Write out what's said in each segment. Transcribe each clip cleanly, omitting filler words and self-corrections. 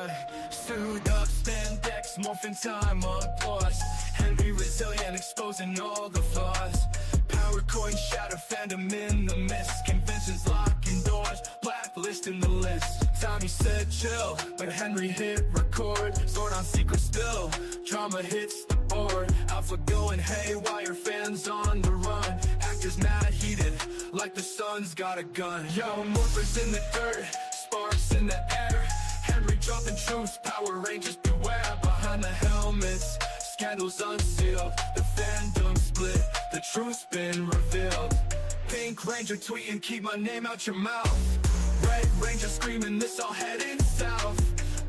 blood. Suit up, spandex, morphin' time, applause. Henry resilient, exposing all the flaws. Power coin shatter, fandom in the mist. Conventions locking doors, blacklist in the list. Tommy said chill, but Henry hit record. Sword on secret spill, drama hits the board. Alpha going haywire, fans on the run. Actors mad heated, like the sun's got a gun. Yo, morphers in the dirt, sparks in the air. Henry dropping truths, Power Rangers beware. Behind the helmets, scandals unsealed. The fandom split, the truth's been revealed. Pink Ranger tweeting, keep my name out your mouth. Red Ranger screaming, this all heading south.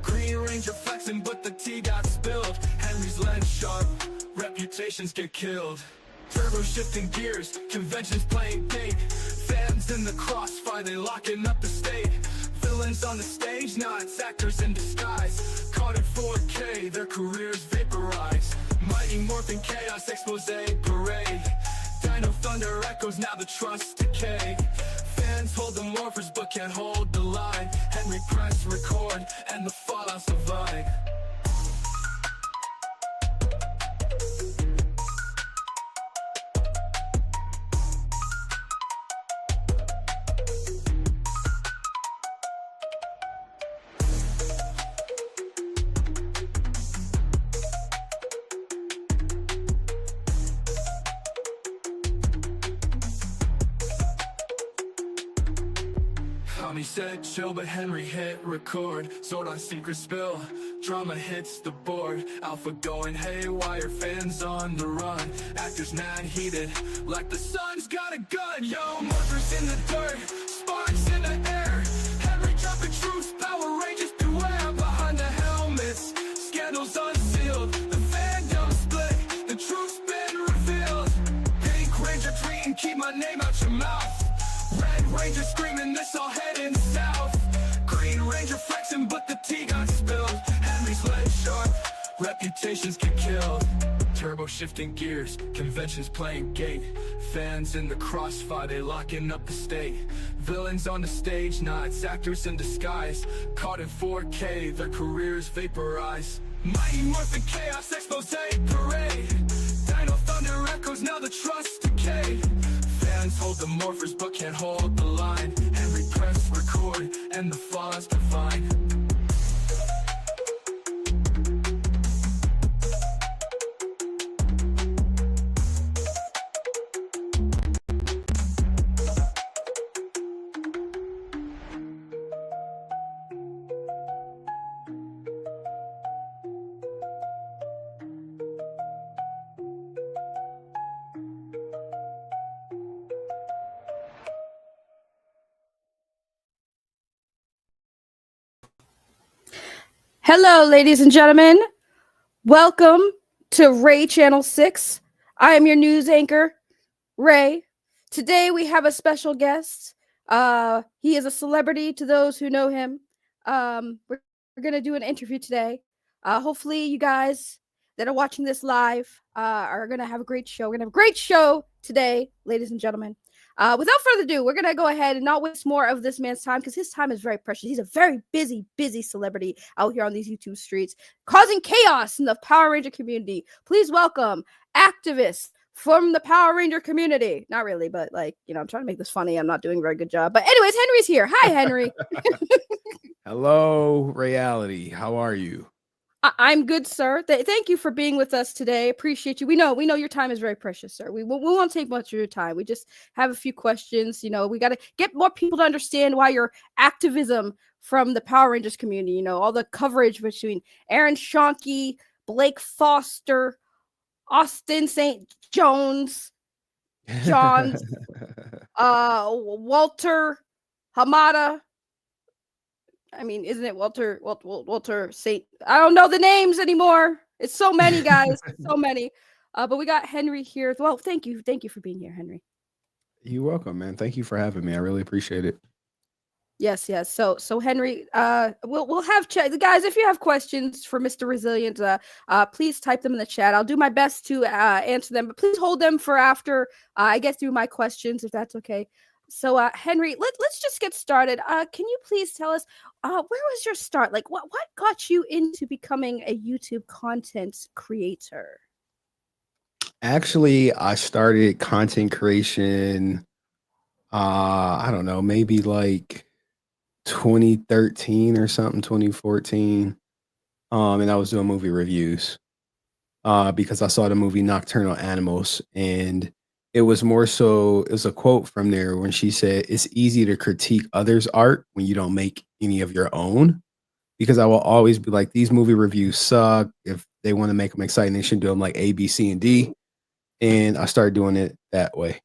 Green Ranger flexing, but the tea got spilled. Henry's lens sharp, reputations get killed. Turbo shifting gears, conventions playing date. Fans in the crossfire, they locking up the state. Villains on the stage, now it's actors in disguise. Caught in 4K, their careers vaporize. Mighty morphin' chaos, expose parade. Dino thunder echoes, now the trust decay. Fans hold the morphers but can't hold the line. Henry press record, and the fallout survive. Tommy said chill, but Henry hit record. Sword on secret spill, drama hits the board. Alpha going haywire, fans on the run. Actors mad heated, like the sun's got a gun. Yo, morphers in the dirt, sparks in the air. Henry dropping truths, Power Rangers beware. Behind the helmets, scandals unsealed. The fandom split, the truth's been revealed. Pink Ranger tweeting, keep my name out your mouth. Red Ranger screaming, this all heading south. Green Ranger flexing, but the tea got spilled. Henry's lead sharp, reputations get killed. Turbo shifting gears, conventions playing gate. Fans in the crossfire, they locking up the state. Villains on the stage, now it's actors in disguise. Caught in 4K, their careers vaporize. Mighty morphin' chaos, expose parade. Dino thunder echoes, now the trust decay. Fans hold the morphers but can't hold the line. Henry press record, and the flaws divine. Hello, ladies and gentlemen. Welcome to Ray Channel 6. I am your news anchor, Ray. Today we have a special guest. He is a celebrity to those who know him. We're going to do an interview today. Hopefully you guys that are watching this live are going to have a great show. We're going to have a great show today, ladies and gentlemen. Without further ado, we're going to go ahead and not waste more of this man's time because his time is very precious. He's a very busy celebrity out here on these YouTube streets, causing chaos in the Power Ranger community. Please welcome activists from the Power Ranger community. Not really, but I'm trying to make this funny. I'm not doing a very good job. But anyways, Henry's here. Hi, Henry. Hello, Reality. How are you? I'm good, sir. Thank you for being with us today. Appreciate you. We know your time is very precious, sir. We won't take much of your time. We just have a few questions. We got to get more people to understand why your activism from the Power Rangers community, all the coverage between Aaron Schoenke, Blake Foster, Austin St. Johns, Walter Hamada. I mean, isn't it Walter Saint? I don't know the names anymore. It's so many, guys. So many. But we got Henry here. Well, thank you for being here, Henry. You're welcome, man. Thank you for having me. I really appreciate it. Yes. So Henry, we'll have chat, guys. If you have questions for Mr. Resilient, please type them in the chat. I'll do my best to answer them, but please hold them for after I get through my questions, if that's okay. So, Henry, let's just get started. Can you please tell us, where was your start? Like, what got you into becoming a YouTube content creator? Actually, I started content creation, I don't know, maybe like 2013 or something, 2014. And I was doing movie reviews because I saw the movie Nocturnal Animals. And it was more so, it was a quote from there when she said, "It's easy to critique others' art when you don't make any of your own." Because I will always be like, these movie reviews suck. If they want to make them exciting, they should do them like A, B, C, and D. And I started doing it that way.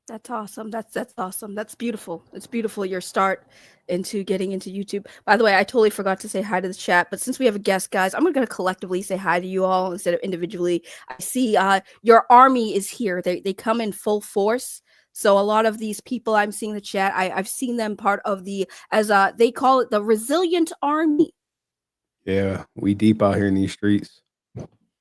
That's awesome. That's awesome. That's beautiful. It's beautiful your start into getting into YouTube. By the way, I totally forgot to say hi to the chat, but since we have a guest, guys, I'm going to collectively say hi to you all instead of individually. I see your army is here. They come in full force. So a lot of these people I'm seeing in the chat, I've seen them part of the, as they call it, the resilient army. Yeah, we deep out here in these streets.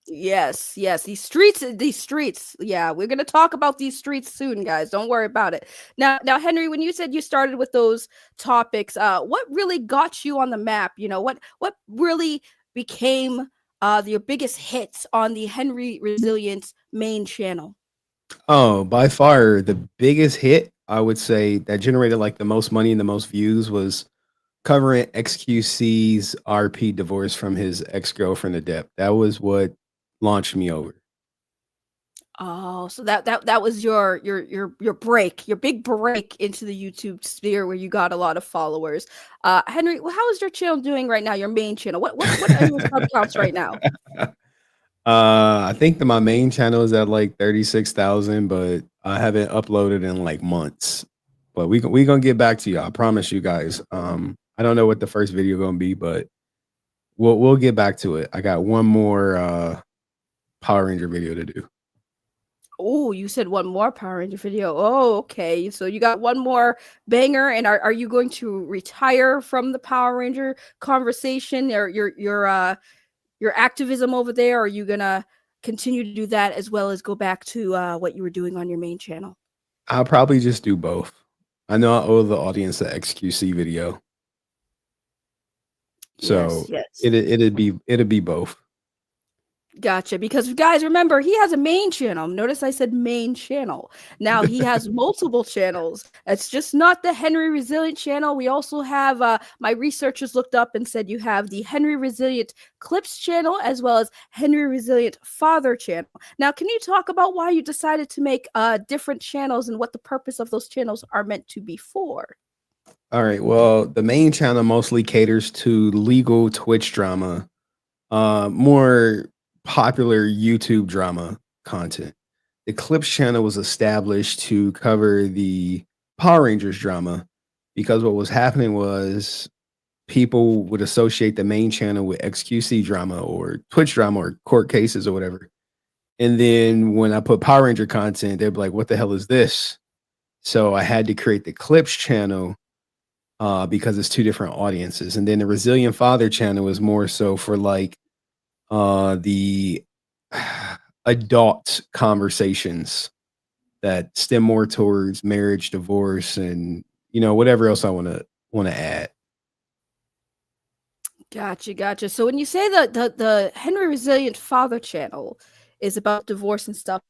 Yes, yes, these streets. Yeah, we're gonna talk about these streets soon, guys. Don't worry about it. Now, Henry, when you said you started with those topics, what really got you on the map? You know, what really became your biggest hits on the Henry Resilience main channel? Oh, by far the biggest hit I would say that generated like the most money and the most views was covering XQC's RP divorce from his ex-girlfriend Adept. That was what launched me over. Oh, so that was your break, your big break into the YouTube sphere where you got a lot of followers. Henry, how is your channel doing right now? Your main channel. What are your sub counts right now? I think that my main channel is at like 36,000, but I haven't uploaded in like months. But we gonna get back to you. I promise you guys. I don't know what the first video gonna be, but we'll get back to it. I got one more Power Ranger video to do. Oh, you said one more Power Ranger video. Oh, okay. So you got one more banger, and are you going to retire from the Power Ranger conversation or your activism over there? Or are you gonna continue to do that as well as go back to what you were doing on your main channel? I'll probably just do both. I know I owe the audience the XQC video, Yes, so yes. it'd be both. Gotcha. Because guys, remember, he has a main channel. Notice I said main channel. Now he has multiple channels. It's just not the Henry Resilient channel. We also have my researchers looked up and said you have the Henry Resilient Clips channel as well as Henry Resilient Father channel. Now, can you talk about why you decided to make different channels and what the purpose of those channels are meant to be for? All right. Well, the main channel mostly caters to legal Twitch drama, more popular YouTube drama content. The Clips channel was established to cover the Power Rangers drama because what was happening was people would associate the main channel with XQC drama or Twitch drama or court cases or whatever. And then when I put Power Ranger content, they'd be like, "What the hell is this?" So I had to create the Clips channel because it's two different audiences. And then the Resilient Father channel is more so for like the adult conversations that stem more towards marriage, divorce, and whatever else I want to add. Gotcha, gotcha. So when you say the Henry Resilient Father channel is about divorce and stuff,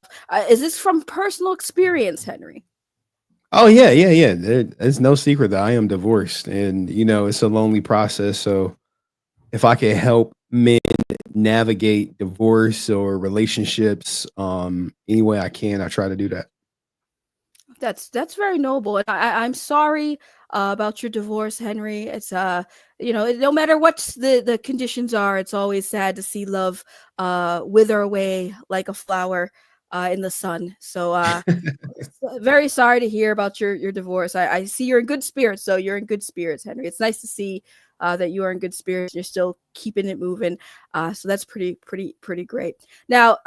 is this from personal experience, Henry? Oh yeah, yeah, yeah. It's no secret that I am divorced, and it's a lonely process. So if I can help men navigate divorce or relationships, any way I can, I try to do that. That's very noble, and I'm sorry about your divorce, Henry. It's no matter what the conditions are, it's always sad to see love wither away like a flower in the sun. So very sorry to hear about your divorce. I see you're in good spirits, so you're in good spirits, Henry. It's nice to see that you are in good spirits. You're still keeping it moving. So that's pretty great. Now,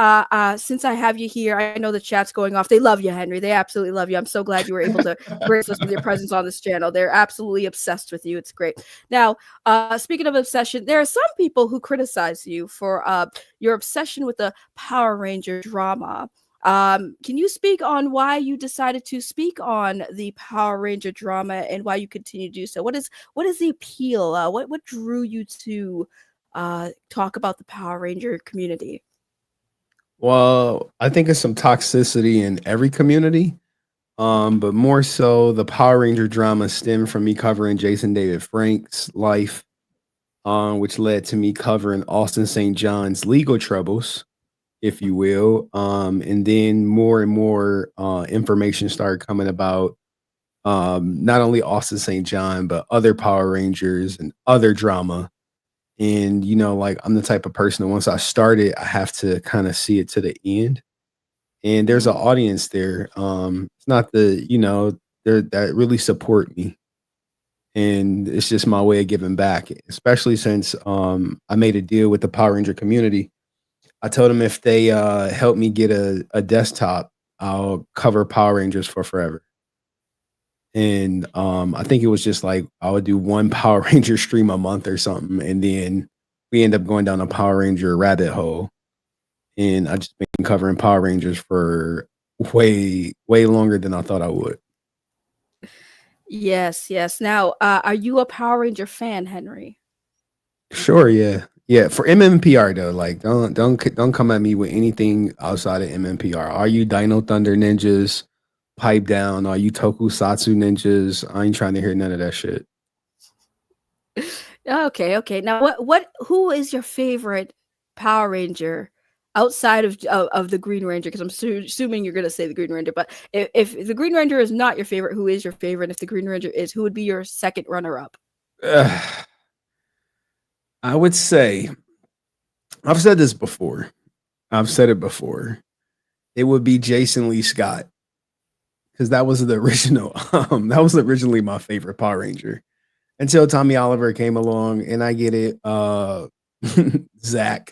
since I have you here, I know the chat's going off. They love you, Henry. They absolutely love you. I'm so glad you were able to grace us with your presence on this channel. They're absolutely obsessed with you. It's great. Now, speaking of obsession, there are some people who criticize you for your obsession with the Power Ranger drama. Can you speak on why you decided to speak on the Power Ranger drama and why you continue to do so? What is the appeal? What drew you to talk about the Power Ranger community? Well, I think it's some toxicity in every community. But more so the Power Ranger drama stemmed from me covering Jason David Frank's life, which led to me covering Austin St. John's legal troubles, if you will. And then more and more information started coming about not only Austin St. John, but other Power Rangers and other drama. And, like I'm the type of person that once I start it, I have to kind of see it to the end. And there's an Mm. audience there. It's not they're that really support me. And it's just my way of giving back, especially since I made a deal with the Power Ranger community. I told them if they help me get a desktop, I'll cover Power Rangers for forever. And I think it was just like I would do one Power Ranger stream a month or something, and then we end up going down a Power Ranger rabbit hole. And I just been covering Power Rangers for way longer than I thought I would. Yes, yes. Now, are you a Power Ranger fan, Henry? Sure, yeah. Yeah, for MMPR though, like don't come at me with anything outside of MMPR. Are you Dino Thunder ninjas? Pipe down. Are you Tokusatsu ninjas? I ain't trying to hear none of that shit. Okay, okay. Now, who is your favorite Power Ranger outside of the Green Ranger? Because assuming you're gonna say the Green Ranger, but if the Green Ranger is not your favorite, who is your favorite? If the Green Ranger is, who would be your second runner up? I would say I've said this before. I've said it before. It would be Jason Lee Scott because that was the original. That was originally my favorite Power Ranger until Tommy Oliver came along, and I get it. Zach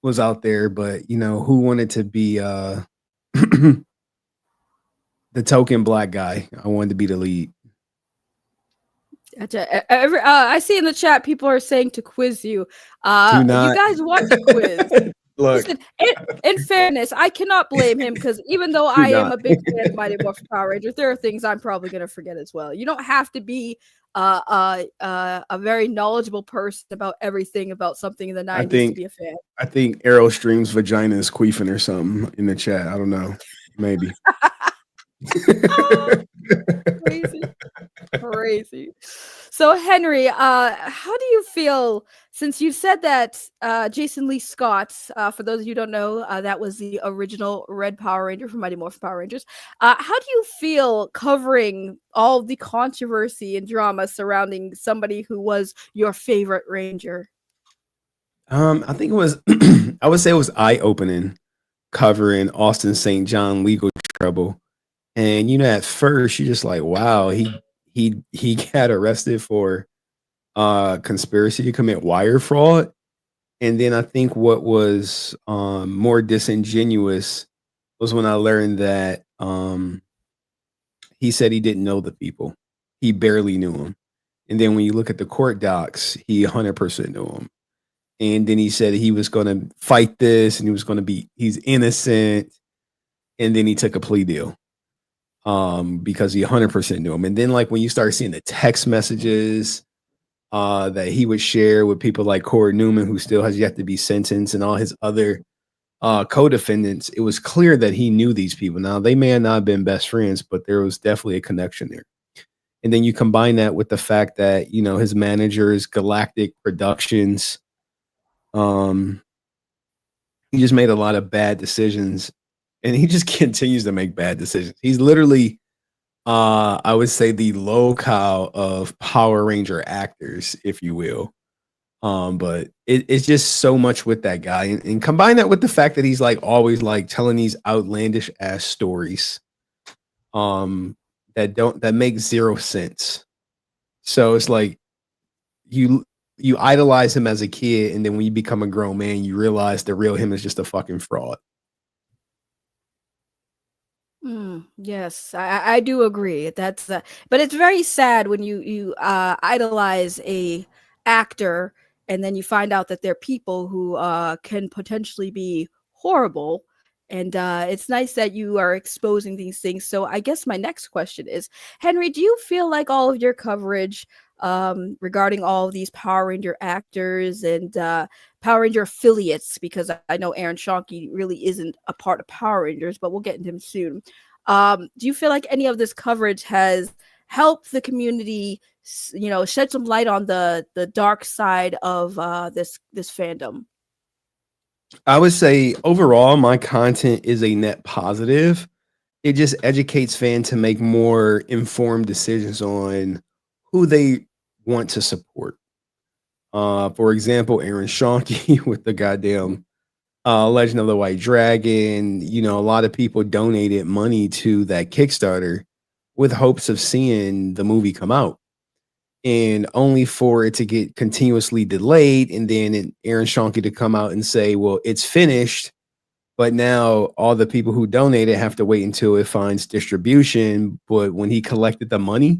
was out there, but who wanted to be the token black guy? I wanted to be the lead. I see in the chat people are saying to quiz you. Do You not guys want to quiz? look. Listen, in fairness, I cannot blame him because even though Do I am not. a big fan of Mighty Morphin Power Rangers, there are things I'm probably going to forget as well. You don't have to be a very knowledgeable person about everything about something in the I 90s to think be a fan. I think Errol Stream's vagina is queefing or something in the chat. I don't know. Maybe. Crazy. Crazy. So Henry, how do you feel since you said that Jason Lee Scott, for those of you who don't know, that was the original Red Power Ranger from Mighty Morphin Power Rangers. How do you feel covering all the controversy and drama surrounding somebody who was your favorite Ranger? I think it was I would say it was eye-opening covering Austin St. John legal trouble. And at first you're just like, wow, he got arrested for conspiracy to commit wire fraud. And then I think what was more disingenuous was when I learned that he said he didn't know the people. He barely knew them. And then when you look at the court docs, he 100% knew them. And then he said he was going to fight this and he's innocent. And then he took a plea deal because he 100% knew him. And then like when you start seeing the text messages that he would share with people like Corey Newman, who still has yet to be sentenced, and all his other co-defendants, it was clear that he knew these people. Now, they may have not been best friends, but there was definitely a connection there. And then you combine that with the fact that, his manager is Galactic Productions. He just made a lot of bad decisions, and he just continues to make bad decisions. He's literally, I would say, the locale of Power Ranger actors, if you will. But it's just so much with that guy, and combine that with the fact that he's like always like telling these outlandish ass stories, that make zero sense. So it's like you idolize him as a kid, and then when you become a grown man, you realize the real him is just a fucking fraud. Yes, I do agree. That's but it's very sad when you idolize a actor and then you find out that they're people who can potentially be horrible, And it's nice that you are exposing these things. So I guess my next question is, Henry, do you feel like all of your coverage regarding all of these Power Ranger actors and Power Ranger affiliates, because I know Aaron Schoenke really isn't a part of Power Rangers, but we'll get into him soon. Do you feel like any of this coverage has helped the community, shed some light on the dark side of this fandom? I would say overall, my content is a net positive. It just educates fans to make more informed decisions on who they want to support. For example, Aaron Schoenke with the goddamn Legend of the White Dragon. A lot of people donated money to that Kickstarter with hopes of seeing the movie come out, and only for it to get continuously delayed, and then Aaron Schoenke to come out and say, well, it's finished, but now all the people who donated have to wait until it finds distribution. But when he collected the money,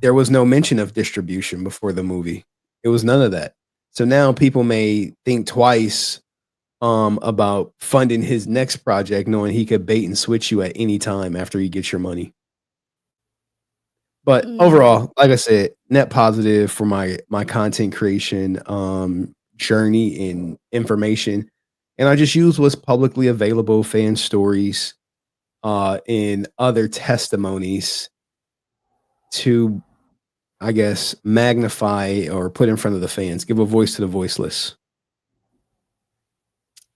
there was no mention of distribution before the movie. It was none of that. So now people may think twice about funding his next project, knowing he could bait and switch you at any time after he gets your money. But overall, like I said, net positive for my content creation journey and information. And I just use what's publicly available, fan stories, and other testimonies to, I guess, magnify or put in front of the fans, give a voice to the voiceless.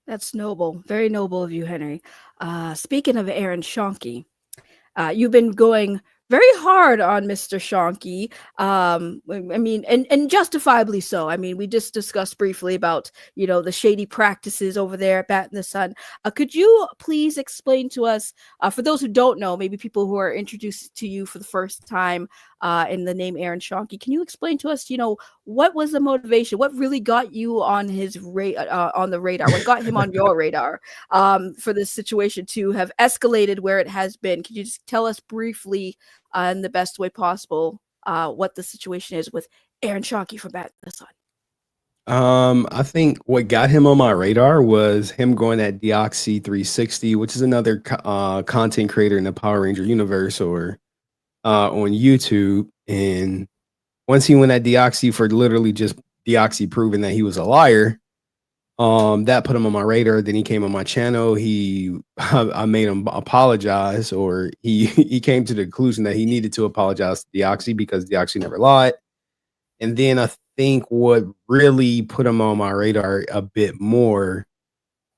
That's noble. Very noble of you, Henry. Speaking of Aaron Schoenke, you've been going very hard on Mr. Schoenke. I mean, and justifiably so. I mean, we just discussed briefly about, the shady practices over there at Bat in the Sun. Could you please explain to us, for those who don't know, maybe people who are introduced to you for the first time in the name Aaron Schoenke, can you explain to us, what was the motivation? What really got you on his on the radar? What got him on your radar for this situation to have escalated where it has been? Could you just tell us briefly, in the best way possible, what the situation is with Aaron Schoenke from Bat in the Sun? I think what got him on my radar was him going at Deoxy 360, which is another content creator in the Power Ranger universe, or on YouTube. And once he went at Deoxy for literally just Deoxy proving that he was a liar, that put him on my radar. Then he came on my channel. I made him apologize, or he came to the conclusion that he needed to apologize to Deoxy because Deoxy never lied. And then I think what really put him on my radar a bit more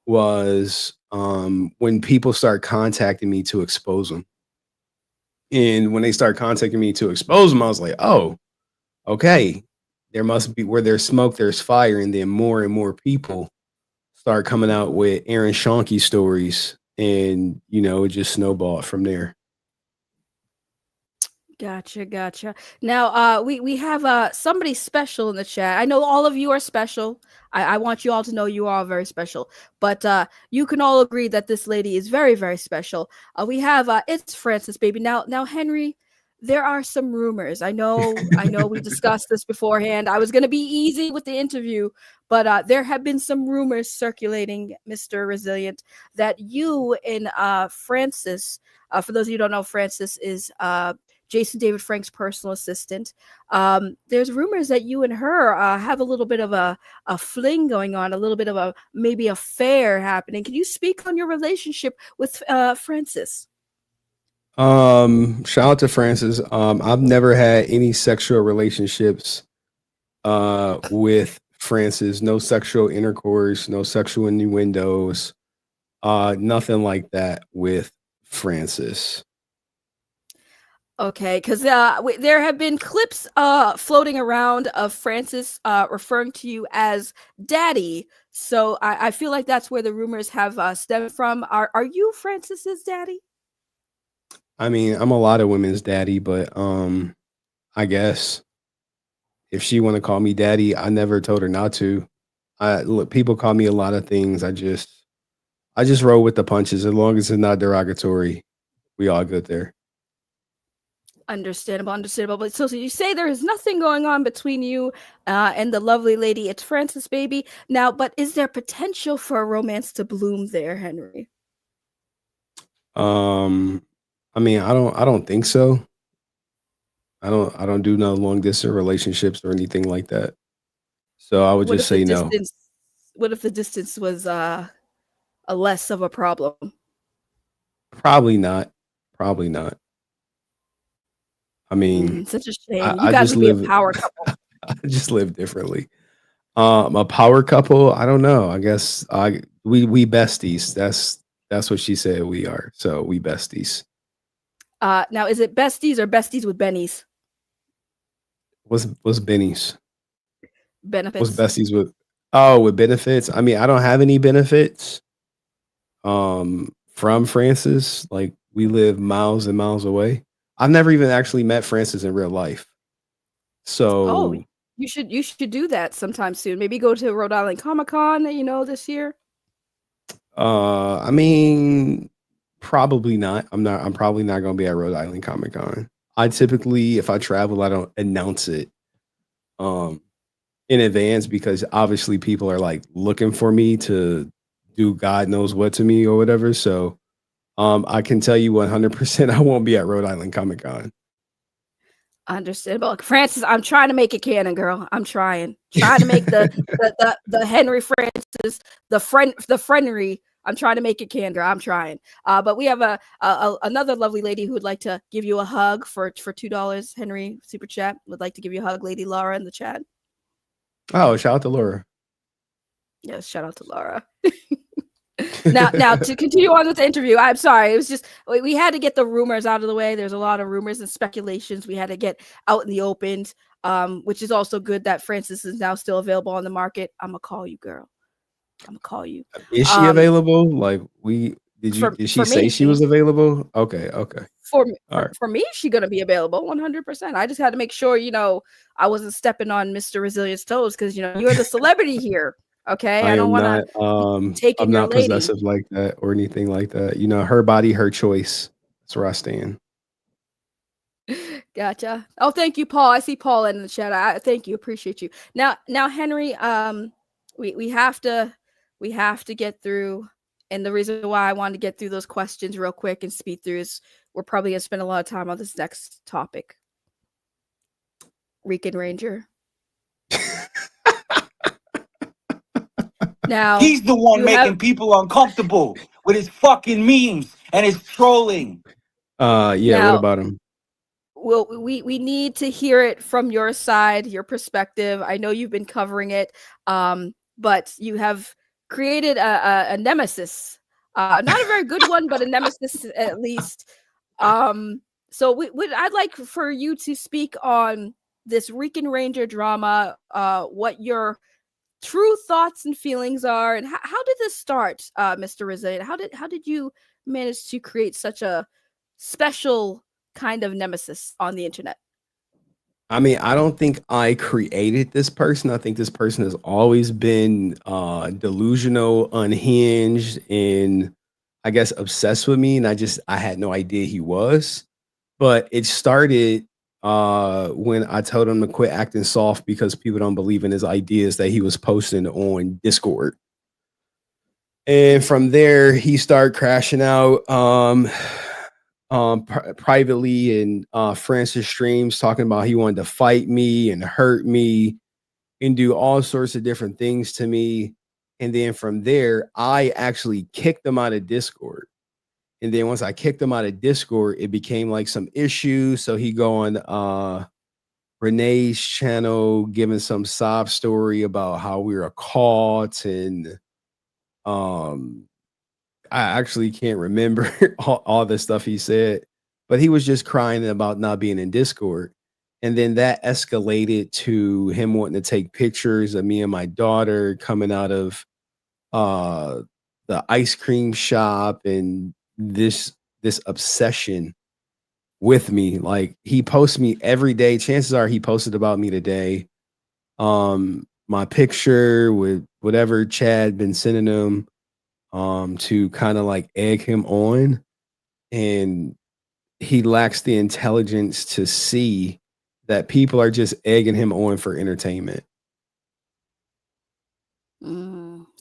was when people start contacting me to expose him. And when they start contacting me to expose him, I was like, oh, okay. There must be, where there's smoke, there's fire. And then more and more people start coming out with Aaron Schoenke stories. And, it just snowballed from there. Gotcha. Now, we have somebody special in the chat. I know all of you are special. I want you all to know you are all very special. But you can all agree that this lady is very, very special. We have it's Francis, baby. Now, Henry, there are some rumors. I know we discussed this beforehand. I was going to be easy with the interview, but there have been some rumors circulating, Mr. Resilient, that you and Francis, for those of you who don't know, Francis is Jason David Frank's personal assistant. There's rumors that you and her have a little bit of a fling going on, a little bit of a maybe affair happening. Can you speak on your relationship with Francis? Shout out to Francis. I've never had any sexual relationships with Francis. No sexual intercourse, no sexual innuendos, nothing like that with Francis. Okay, because there have been clips floating around of Francis referring to you as daddy. So I feel like that's where the rumors have stemmed from. Are you Francis's daddy? I mean, I'm a lot of women's daddy, but I guess if she want to call me daddy, I never told her not to. Look, people call me a lot of things. I just roll with the punches. As long as it's not derogatory, we all good there. Understandable. But so you say there is nothing going on between you and the lovely lady. It's Francis, baby. Now, but is there potential for a romance to bloom there, Henry? I mean, I don't think so. I don't do no long distance relationships or anything like that. So I would What just if the say no. distance? What if the distance was a less of a problem? Probably not. Probably not. I mean, Such a I, shame. You I got just to be a live power couple. I just live differently. A power couple, I don't know. I guess we besties. That's what she said we are. So we besties. Now, is it besties or besties with bennies What's Benny's? What's benefits? besties with? Oh, with benefits. I mean, I don't have any benefits from Francis. Like we live miles and miles away. I've never even actually met Francis in real life. Oh, So you should do that sometime soon. Maybe go to Rhode Island Comic Con, this year. I mean, probably not. I'm probably not gonna be at Rhode Island Comic Con. I typically, if I travel, I don't announce it um in advance because obviously people are like looking for me to do God knows what to me or whatever. So I can tell you 100% I won't be at Rhode Island Comic Con. Understandable. Francis, I'm trying to make it canon, girl. I'm trying to make the Henry Francis the friendry. I'm trying to make it canon, girl. I'm trying. But we have another lovely lady who would like to give you a hug for $2. Henry super chat would like to give you a hug, Lady Laura in the chat. Oh, shout out to Laura. Yes, shout out to Laura. Now to continue on with the interview, I'm sorry. It was just we had to get the rumors out of the way. There's a lot of rumors and speculations we had to get out in the open, which is also good that Francis is now still available on the market. I'm gonna call you, girl. I'm gonna call you. Is she Um, available? Like we did she for say me, she was available? Okay, okay. All right. for me, she's gonna be available 100%. I just had to make sure I wasn't stepping on Mr. Resilience toes because you're the celebrity here. Okay, I I don't am want to not be taking I'm your not lady. possessive like that or anything like that. You know, her body, her choice. That's where I stand. Gotcha. Oh, thank you, Paul. I see Paul in the chat. I thank you. Appreciate you. Now, Henry, we have to get through, and the reason why I wanted to get through those questions real quick and speed through is we're probably gonna spend a lot of time on this next topic. Rican Ranger. Now, He's the one you have making people uncomfortable with his fucking memes and his trolling. Yeah, what now about him? well we need to hear it from your side, your perspective. I know you've been covering it, but you have created a nemesis, not a very good one, but a nemesis at least. So I'd like for you to speak on this Rican Ranger drama, what your true thoughts and feelings are, and how did this start, Mr. Resilient? How did you manage to create such a special kind of nemesis on the internet? I mean, I don't think I created this person. I think this person has always been delusional, unhinged, and I guess obsessed with me. And I had no idea he was. But it started when I told him to quit acting soft because people don't believe in his ideas that he was posting on Discord. And from there, he started crashing out privately in Francis streams, talking about he wanted to fight me and hurt me and do all sorts of different things to me. And then from there, I actually kicked him out of Discord. And then once I kicked him out of Discord, it became like some issues. So he go on Renee's channel, giving some sob story about how we were caught, and um I actually can't remember all the stuff he said, but he was just crying about not being in Discord. And then that escalated to him wanting to take pictures of me and my daughter coming out of uh the ice cream shop, and this obsession with me. Like he posts me every day. Chances are he posted about me today. My picture with whatever Chad been sending him to kind of like egg him on. And he lacks the intelligence to see that people are just egging him on for entertainment.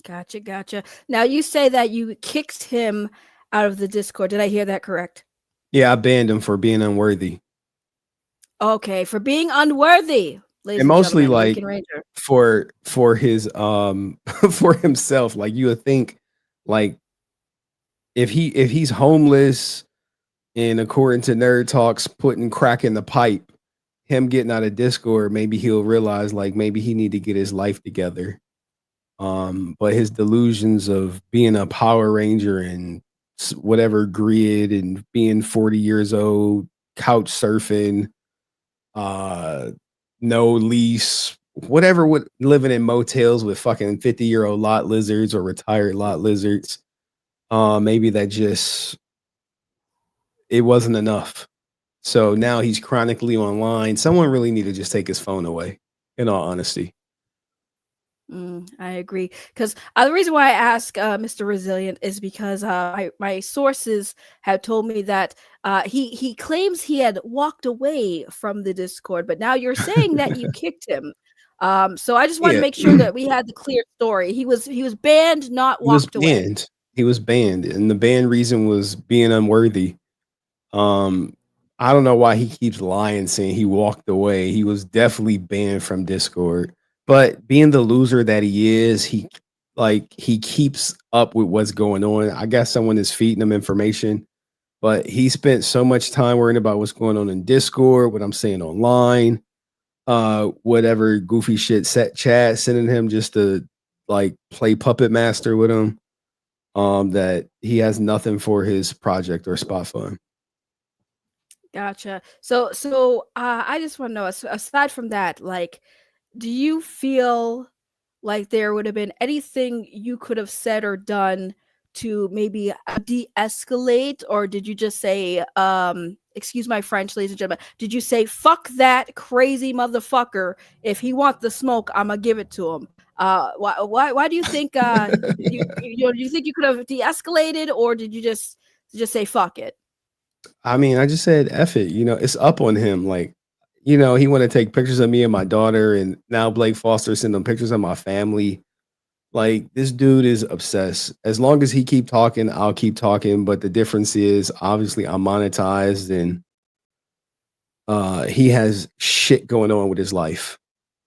Gotcha. Now you say that you kicked him out of the Discord. Did I hear that correct? Yeah, I banned him for being unworthy. Okay, for being unworthy, ladies And and mostly gentlemen, like Rican Ranger. for his for himself. Like you would think like if he's homeless and according to Nerd Talks putting crack in the pipe, him getting out of Discord, maybe he'll realize like maybe he need to get his life together. But his delusions of being a Power Ranger and whatever grid and being 40 years old, couch surfing, uh, no lease, whatever, with living in motels with fucking 50-year-old lot lizards or retired lot lizards. Maybe that just it wasn't enough. So now he's chronically online. Someone really need to just take his phone away, in all honesty. I agree. Because the reason why I ask Mr. Resilient is because my sources have told me that he claims he had walked away from the Discord, but now you're saying that you kicked him. So I just want to Yeah. make sure that we had the clear story. He was banned, not He was walked away. banned. He was banned, and the ban reason was being unworthy. Um, I don't know why he keeps lying, saying he walked away. He was definitely banned from Discord. But being the loser that he is, he keeps up with what's going on. I guess someone is feeding him information, but he spent so much time worrying about what's going on in Discord, what I'm saying online, whatever goofy shit set chat sending him just to like play puppet master with him. That he has nothing for his project or spot fun. Gotcha. I just want to know, aside from that, like, do you feel like there would have been anything you could have said or done to maybe de-escalate, or did you just say, excuse my French, ladies and gentlemen, did you say fuck that crazy motherfucker? If he wants the smoke, I'm gonna give it to him. Why do you think do you think you could have de-escalated, or did you just say fuck it? I mean, I just said F it. It's up on him. Like, he want to take pictures of me and my daughter, and now Blake Foster send them pictures of my family. Like, this dude is obsessed. As long as he keep talking, I'll keep talking. But the difference is, obviously, I'm monetized, and he has shit going on with his life.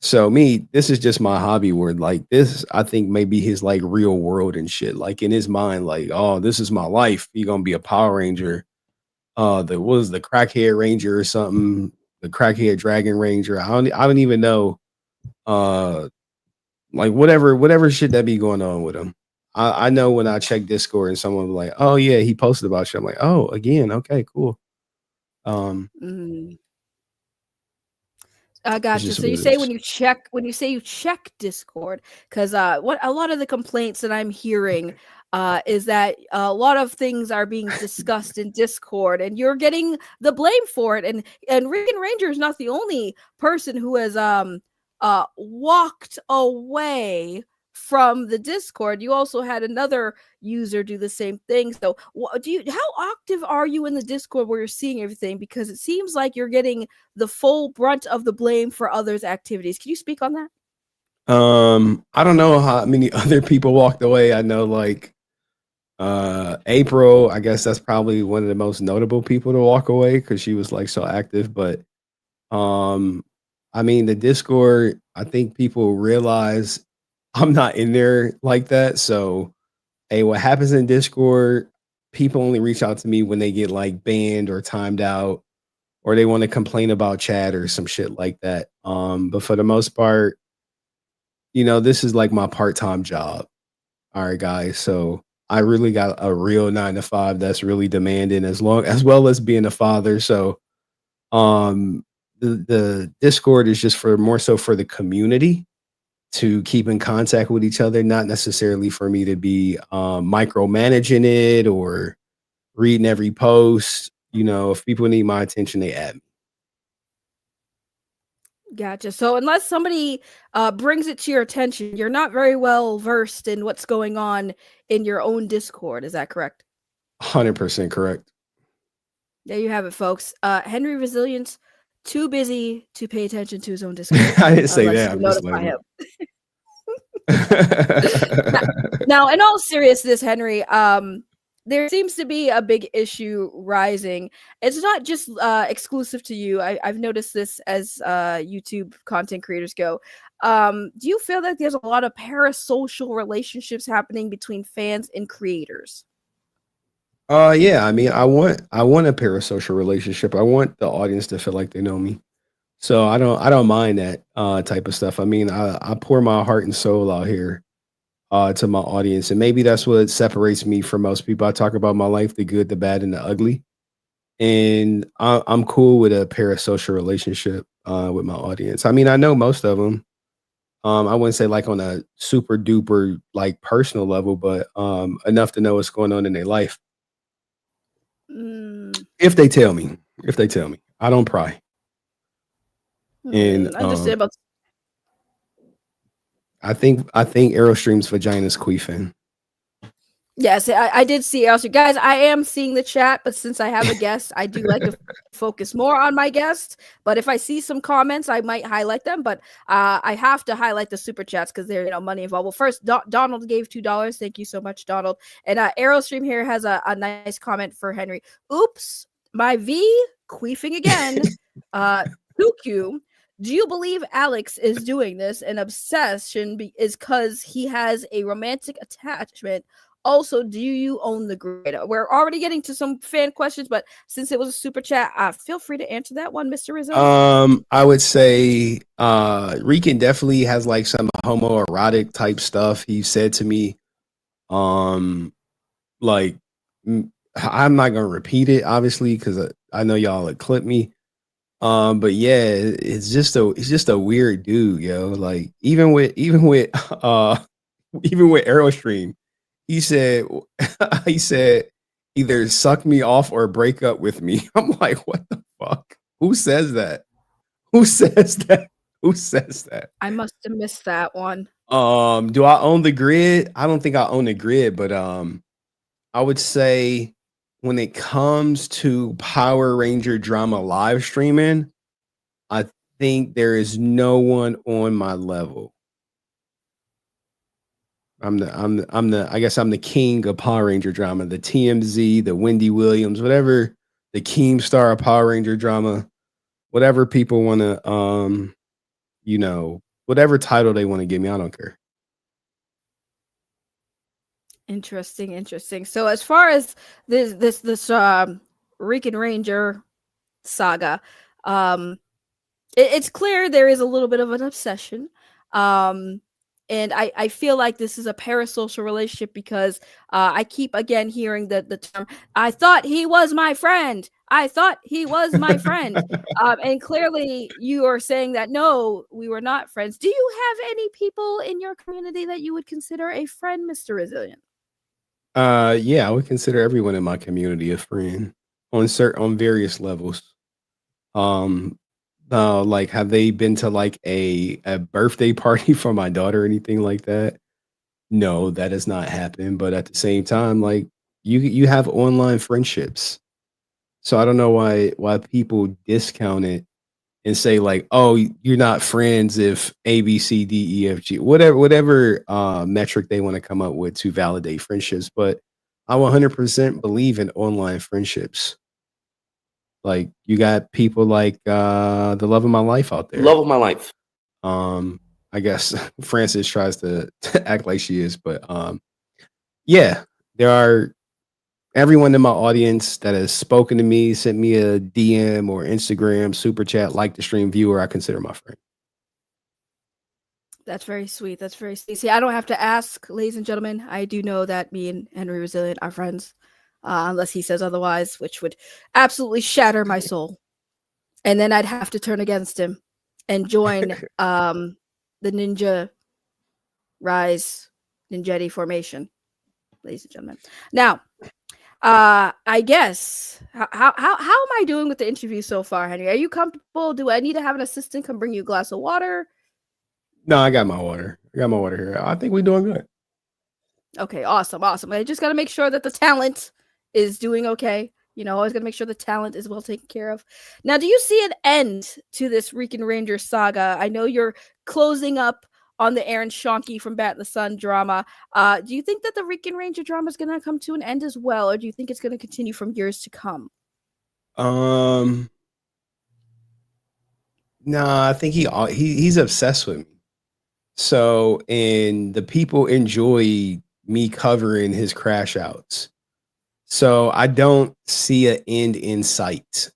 So me, this is just my hobby word. Like this, I think maybe his like real world and shit. Like in his mind, like, oh, this is my life. He gonna be a Power Ranger. The crackhead ranger or something, the crackhead dragon ranger. I don't even know. Like whatever shit that be going on with him. I know when I check Discord and someone was like, oh yeah, he posted about you. I'm like, oh, again, okay, cool. Mm. It's Gotcha. just So what you it say is. when you say you check Discord, because what a lot of the complaints that I'm hearing is that a lot of things are being discussed in Discord, and you're getting the blame for it. And Rican Ranger is not the only person who has walked away from the Discord. You also had another user do the same thing. So how active are you in the Discord where you're seeing everything? Because it seems like you're getting the full brunt of the blame for others' activities. Can you speak on that? I don't know how many other people walked away. I know like April, I guess that's probably one of the most notable people to walk away because she was like so active. But um I mean the Discord, I think people realize I'm not in there like that. So hey, what happens in Discord, people only reach out to me when they get like banned or timed out or they want to complain about chat or some shit like that. But for the most part, this is like my part-time job. All right, guys. So I really got a real 9 to 5 that's really demanding as well as being a father. So um the Discord is just for more so for the community to keep in contact with each other, not necessarily for me to be micromanaging it or reading every post. If people need my attention, they add me. Gotcha. So unless somebody brings it to your attention, you're not very well versed in what's going on in your own Discord. Is that correct? 100% correct. There you have it, folks. Henry Resilience, too busy to pay attention to his own Discord I didn't say unless that. you I'm just notify letting him. Now, you. now, in all seriousness, Henry, there seems to be a big issue rising. It's not just exclusive to you. I've noticed this as YouTube content creators go. Do you feel that there's a lot of parasocial relationships happening between fans and creators? Yeah. I mean, I want a parasocial relationship. I want the audience to feel like they know me. So I don't mind that type of stuff. I mean, I pour my heart and soul out here to my audience, and maybe that's what separates me from most people. I talk about my life, the good, the bad, and the ugly, and I'm cool with a parasocial relationship with my audience. I mean, I know most of them. I wouldn't say like on a super duper like personal level, but enough to know what's going on in their life. Mm, If they tell me, I don't pry. And understandable. I think Aerostream's vagina is queefing. Yes, I did see also. Guys, I am seeing the chat, but since I have a guest, I do like to focus more on my guest. But if I see some comments, I might highlight them. But I have to highlight the super chats because they're money involved. Well, first, Donald gave $2. Thank you so much, Donald. And Aerostream here has a nice comment for Henry. Oops, my V queefing again. Cuckoo. Do you believe Alex is doing this? An obsession is because he has a romantic attachment. Also, do you own the grid? We're already getting to some fan questions, but since it was a super chat, feel free to answer that one, Mr. Rizzo. I would say Rican definitely has like some homoerotic type stuff. He said to me, um, like I'm not gonna repeat it obviously because I know y'all would clip me. But yeah, it's just a weird dude, yo. Like even with even with Aerostream, he said he said either suck me off or break up with me. I'm like, what the fuck? Who says that? Who says that? Who says that? I must have missed that one. Do I own the grid? I don't think I own the grid, but I would say when it comes to Power Ranger drama live streaming, I think there is no one on my level. I guess I'm the king of Power Ranger drama, the TMZ, the Wendy Williams, whatever, the Keemstar of Power Ranger drama, whatever people want to whatever title they want to give me, I don't care. Interesting. So as far as this Rican Ranger saga, um, it's clear there is a little bit of an obsession. And I feel like this is a parasocial relationship because I keep again hearing the term, I thought he was my friend. I thought he was my friend. And clearly you are saying that no, we were not friends. Do you have any people in your community that you would consider a friend, Mr. Resilient? Yeah, I would consider everyone in my community a friend on various levels. Um, like have they been to like a birthday party for my daughter or anything like that? No, that has not happened. But at the same time, like you have online friendships. So I don't know why people discount it and say like, oh, you're not friends if A, B, C, D, E, F, G, whatever metric they want to come up with to validate friendships. But I 100% believe in online friendships. Like you got people like the love of my life out there. Love of my life. I guess Francis tries to act like she is, but yeah, there are everyone in my audience that has spoken to me, sent me a DM or Instagram, super chat, like the stream viewer, I consider my friend. That's very sweet. That's very sweet. See, I don't have to ask, ladies and gentlemen. I do know that me and Henry Resilient are friends, unless he says otherwise, which would absolutely shatter my soul. And then I'd have to turn against him and join the Ninja Rise Ninjetti formation, ladies and gentlemen. Now, I guess how am I doing with the interview so far, Henry? Are you comfortable? Do I need to have an assistant come bring you a glass of water? No, I got my water. I got my water here. I think we're doing good. Okay, awesome. I just got to make sure that the talent is doing okay. You know, always got to make sure the talent is well taken care of. Now, do you see an end to this Rican Ranger saga? I know you're closing up on the Aaron Shonky from Bat in the Sun drama. Do you think that the Rican Ranger drama is going to come to an end as well, or do you think it's going to continue from years to come? No, I think he's obsessed with me. So, and the people enjoy me covering his crash outs. So I don't see an end in sight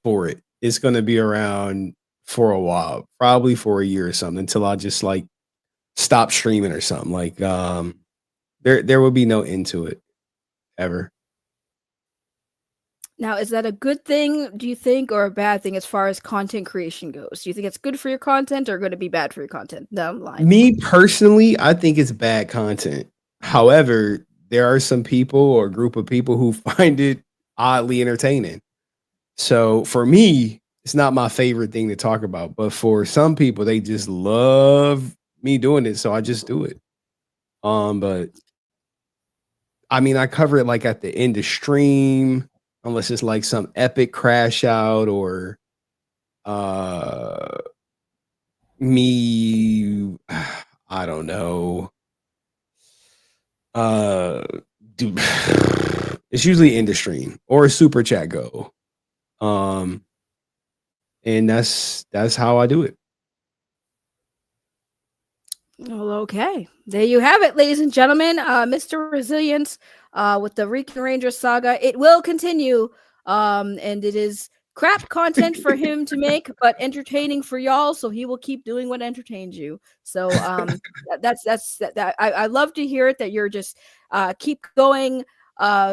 for it. It's going to be around for a while, probably for a year or something, until I just like stop streaming or something. Like there will be no end to it ever. Now, is that a good thing, do you think, or a bad thing as far as content creation goes? Do you think it's good for your content or going to be bad for your content down the line? Me personally, I think it's bad content. However, there are some people or a group of people who find it oddly entertaining. So for me, it's not my favorite thing to talk about, but for some people, they just love me doing it, so I just do it. But I mean, I cover it like at the end of stream, unless it's like some epic crash out or me, I don't know. Do it's usually end of stream or a super chat go. And that's how I do it. Well, okay. There you have it, ladies and gentlemen. Mr. Resilience with the Rican Ranger saga. It will continue. And it is crap content for him to make, but entertaining for y'all. So he will keep doing what entertains you. So I love to hear it that you're just keep going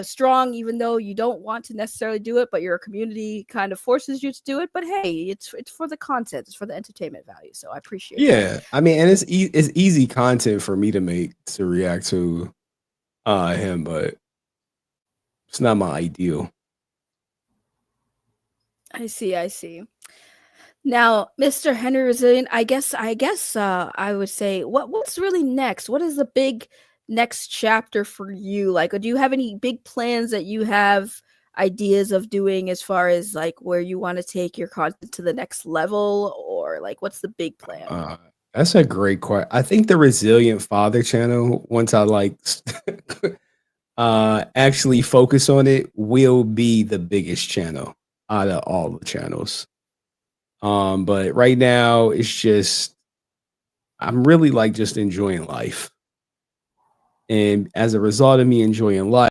strong, even though you don't want to necessarily do it, but your community kind of forces you to do it. But hey, it's for the content, it's for the entertainment value. So I appreciate it. Yeah, I mean, and it's easy content for me to make to react to him, but it's not my ideal. I see. Now, Mr. Henry Resilient, I guess I would say what's really next? What is the big next chapter for you? Like, do you have any big plans that you have ideas of doing as far as like where you want to take your content to the next level, or like what's the big plan? That's a great question. I think the Resilient Father channel, once I like actually focus on it, will be the biggest channel out of all the channels. But right now it's just I'm really like just enjoying life. And as a result of me enjoying life,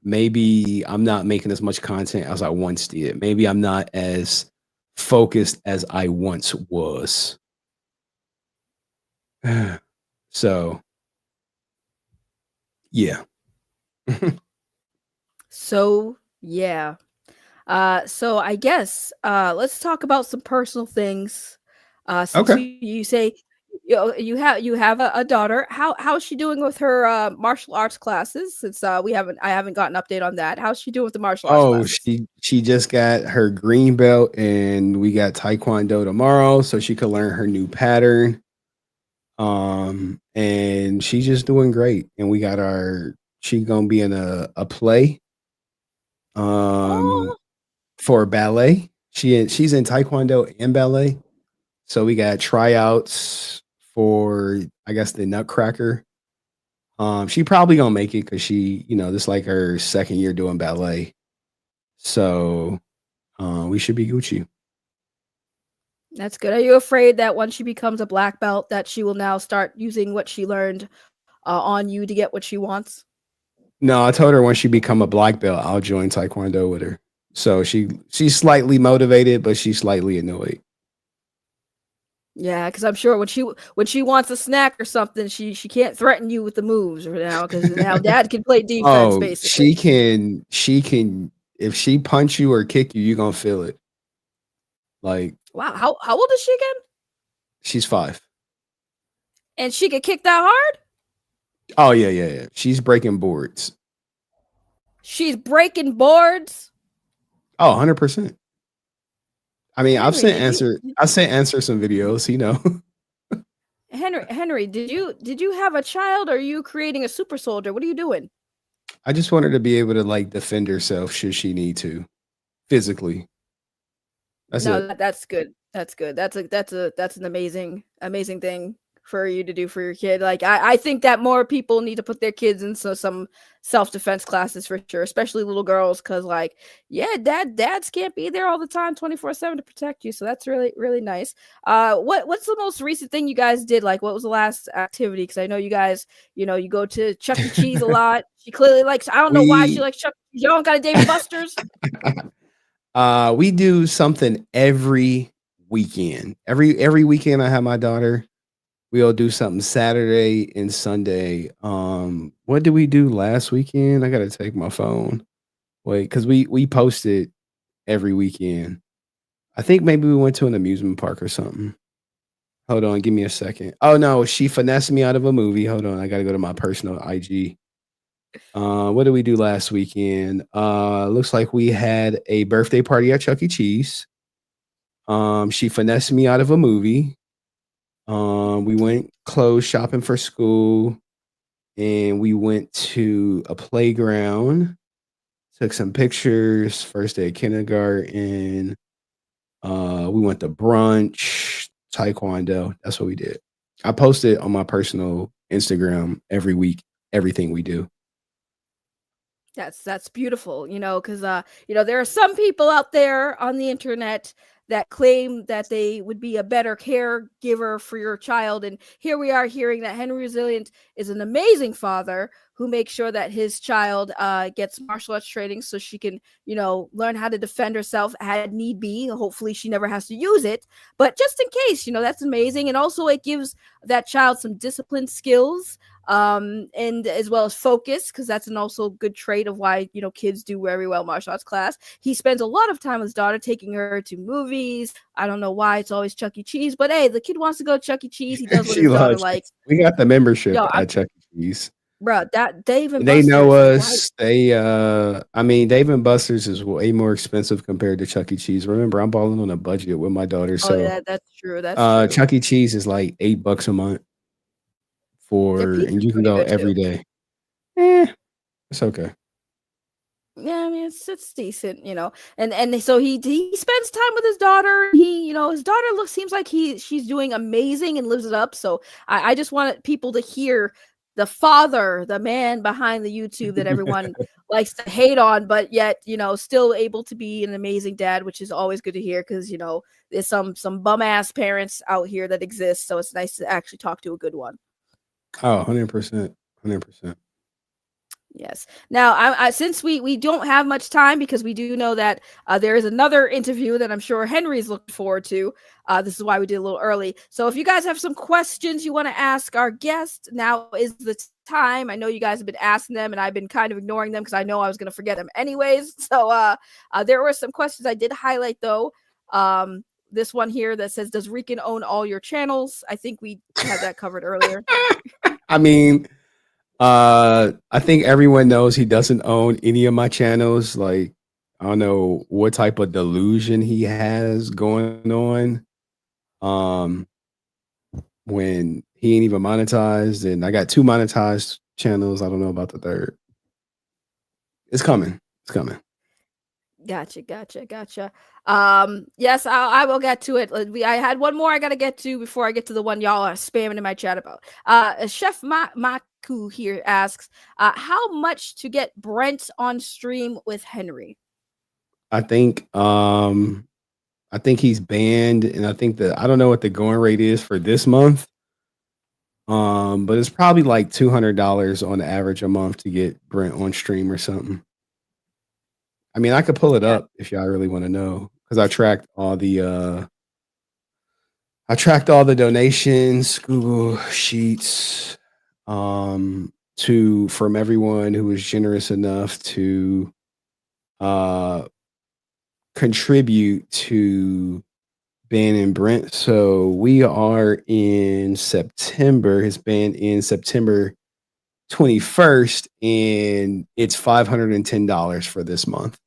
maybe I'm not making as much content as I once did. Maybe I'm not as focused as I once was. So, yeah. So yeah. So I guess let's talk about some personal things. Since Okay. you say you have a daughter. How's she doing with her martial arts classes? Since I haven't gotten an update on that. How's she doing with the martial arts Oh, classes? she just got her green belt, and we got Taekwondo tomorrow, so she could learn her new pattern. And she's just doing great. And we got she's gonna be in a play Oh, for ballet. She's in Taekwondo and ballet. So we got tryouts for I guess the Nutcracker. She probably gonna make it because she, this is like her second year doing ballet. So we should be Gucci. that's good. Are you afraid that once she becomes a black belt, that she will now start using what she learned on you to get what she wants? No, I told her when she become a black belt, I'll join Taekwondo with her. So she's slightly motivated, but she's slightly annoyed. Yeah, because I'm sure when she wants a snack or something, she can't threaten you with the moves or now because now dad can play defense Oh, basically. she can if she punch you or kick you, you're gonna feel it. Like Wow, how old is she again? she's 5. And she get kicked that hard? Oh yeah. She's breaking boards. She's breaking boards. Oh, 100%. I mean, Henry, I sent answer some videos, Henry, did you have a child or are you creating a super soldier? What are you doing? I just want her to be able to like defend herself should she need to physically. That's No, it. that's good. That's good. That's an amazing thing for you to do for your kid. Like I think that more people need to put their kids in some self-defense classes for sure, especially little girls, because like, yeah, dads can't be there all the time 24/7 to protect you. So that's really nice. What's the most recent thing you guys did? Like what was the last activity? Because I know you guys, you go to Chuck E. Cheese a lot. She clearly likes, I don't know why she We likes Chuck E. Cheese. Y'all got a Dave and Buster's? we do something every weekend. Every weekend I have my daughter. We'll do something Saturday and Sunday. What did we do last weekend? I gotta take my phone. Wait, because we posted every weekend. I think maybe we went to an amusement park or something. Hold on, give me a second. Oh no, she finessed me out of a movie. Hold on, I gotta go to my personal IG. What did we do last weekend? Looks like we had a birthday party at Chuck E. Cheese. She finessed me out of a movie. We went clothes shopping for school, and we went to a playground, took some pictures, first day of kindergarten. We went to brunch, taekwondo. That's what we did. I post it on my personal Instagram every week, everything we do. That's beautiful, because there are some people out there on the internet that claim that they would be a better caregiver for your child, and here we are hearing that Henry Resilient is an amazing father who makes sure that his child gets martial arts training so she can, learn how to defend herself had need be. Hopefully, she never has to use it, but just in case, that's amazing, and also it gives that child some discipline skills, and as well as focus, because that's an also good trait of why kids do very well martial arts class. He spends a lot of time with his daughter, taking her to movies. I don't know why it's always Chuck E. Cheese, but hey, the kid wants to go to Chuck E. Cheese. He does what She his daughter loves it. likes. We got the membership Yo, at Chuck E. Cheese. bro, that Dave and They know Buster's, like, why? us. I mean, Dave and Buster's is way more expensive compared to Chuck E. Cheese. Remember, I'm balling on a budget with my daughter, Oh so yeah, that's true. That's true. Chuck E. Cheese is like $8 a month Their and pizza's you can pretty go good every too. day. Eh, it's okay. Yeah, I mean it's decent, and so he spends time with his daughter. His daughter seems like she's doing amazing and lives it up. So I just wanted people to hear the father, the man behind the YouTube that everyone likes to hate on, but yet still able to be an amazing dad, which is always good to hear, because there's some bum ass parents out here that exist. So it's nice to actually talk to a good one. Oh, 100%. 100%. Yes. Now, since we don't have much time, because we do know that there is another interview that I'm sure Henry's looking forward to. This is why we did a little early. So if you guys have some questions you want to ask our guest, now is the time. I know you guys have been asking them, and I've been kind of ignoring them because I know I was going to forget them anyways. So there were some questions I did highlight, though. This one here that says, "Does Rican own all your channels?" I think we had that covered earlier. I mean, I think everyone knows he doesn't own any of my channels. Like, I don't know what type of delusion he has going on. When he ain't even monetized, and I got 2 monetized channels. I don't know about the third. It's coming. It's coming. Gotcha. Yes, I will get to it. I had one more I gotta get to before I get to the one y'all are spamming in my chat about. Chef Maku here asks, how much to get Brent on stream with Henry? I think he's banned, and I think I don't know what the going rate is for this month. But it's probably like $200 on average a month to get Brent on stream or something. I mean, I could pull it up if y'all really want to know, because I tracked all the donations, Google Sheets, from everyone who was generous enough to contribute to Ben and Brent. So we are in September. His ban in September 21st, and it's $510 for this month.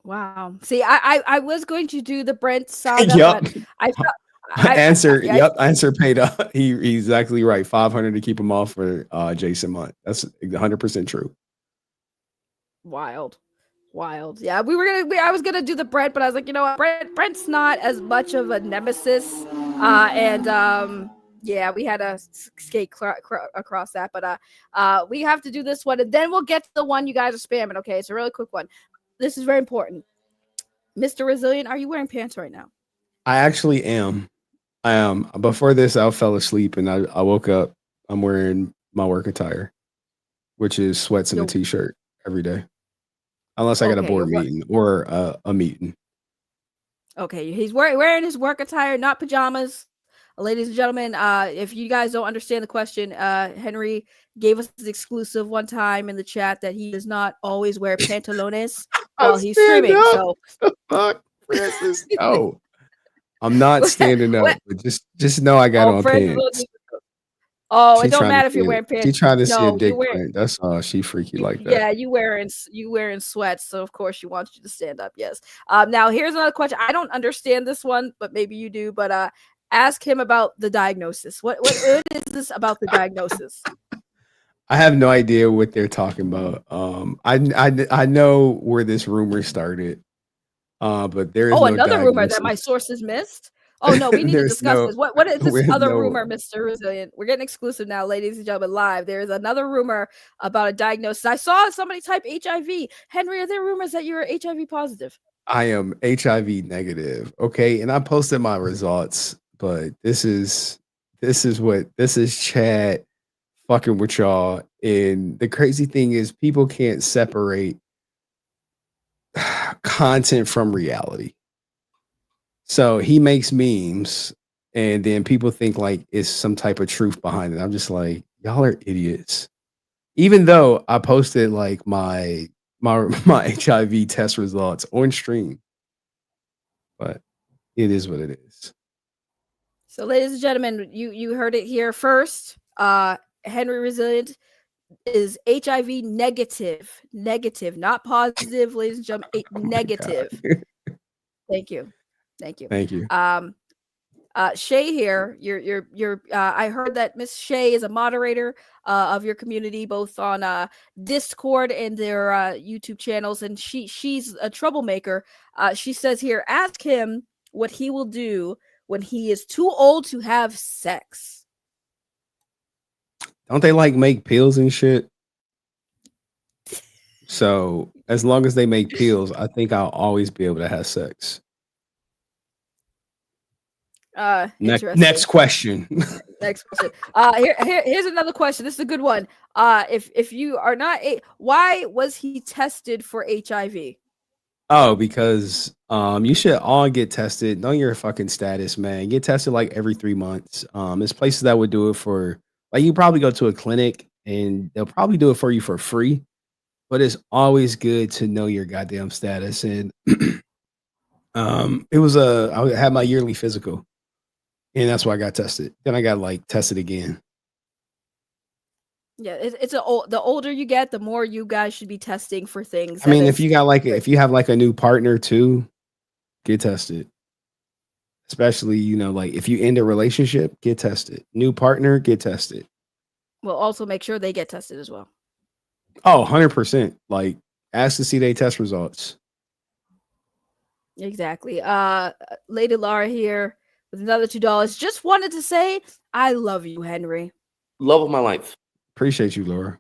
Wow. See, I was going to do the Brent saga, Yup. but Answer. Yeah, Yep. Answer paid up. He's exactly right. 500 to keep him off for Jason Munt. That's 100% true. wild. Yeah, I was gonna do the Brent, but I was like, you know what, Brent's not as much of a nemesis. Yeah, we had to skate across that, but we have to do this one, and then we'll get to the one you guys are spamming. Okay, it's a really quick one. This is very important. Mr. Resilient, are you wearing pants right now? I actually am. I am. Before this, I fell asleep and I woke up. I'm wearing my work attire, which is sweats and a t-shirt every day. Unless I got a board meeting or a meeting. Okay, he's wearing his work attire, not pajamas. Ladies and gentlemen, if you guys don't understand the question, Henry gave us the exclusive one time in the chat that he does not always wear pantalones while he's streaming. Up. So, fuck, Francis, no, I'm not standing up. But just know I got on pants. Oh, it don't matter if you're wearing pants. She's trying to see a dick print. That's all. She freaky like that. Yeah, you wearing sweats, so of course she wants you to stand up. Yes. Now here's another question. I don't understand this one, but maybe you do. But ask him about the diagnosis. What is this about the diagnosis? I have no idea what they're talking about. I know where this rumor started. But there is no another rumor that my sources missed. Oh no, we need to discuss this. What is this other rumor, Mr. Resilient? We're getting exclusive now, ladies and gentlemen, live. There is another rumor about a diagnosis. I saw somebody type HIV. Henry, are there rumors that you're HIV positive? I am HIV negative. Okay, and I posted my results, but this is Chad fucking with y'all. And the crazy thing is, people can't separate content from reality. So he makes memes and then people think like it's some type of truth behind it. I'm just like, y'all are idiots. Even though I posted like my HIV test results on stream. But it is what it is. So ladies and gentlemen, you heard it here first. Henry Resilient is HIV negative, not positive, ladies and gentlemen, negative. Thank you. Shay here, you're I heard that Miss Shay is a moderator of your community, both on Discord and their YouTube channels, and she's a troublemaker. She says here, ask him what he will do when he is too old to have sex. Don't they like make pills and shit? So as long as they make pills, I think I'll always be able to have sex. Next question. Next question. Here's another question. This is a good one. If you are not why was he tested for HIV? Oh, because you should all get tested. Know your fucking status, man. Get tested like every 3 months. There's places that would do it for, like, you probably go to a clinic and they'll probably do it for you for free. But it's always good to know your goddamn status. And I had my yearly physical. And that's why I got tested. Then I got like tested again. Yeah, the older you get, the more you guys should be testing for things. I mean, if you got like if you have like a new partner too, get tested. Especially, like if you end a relationship, get tested. New partner, get tested. Well, also make sure they get tested as well. Oh, 100%. Like, ask to see their test results. Exactly. Lady Laura here with another $2. Just wanted to say, I love you, Henry. Love of my life. Appreciate you, Laura.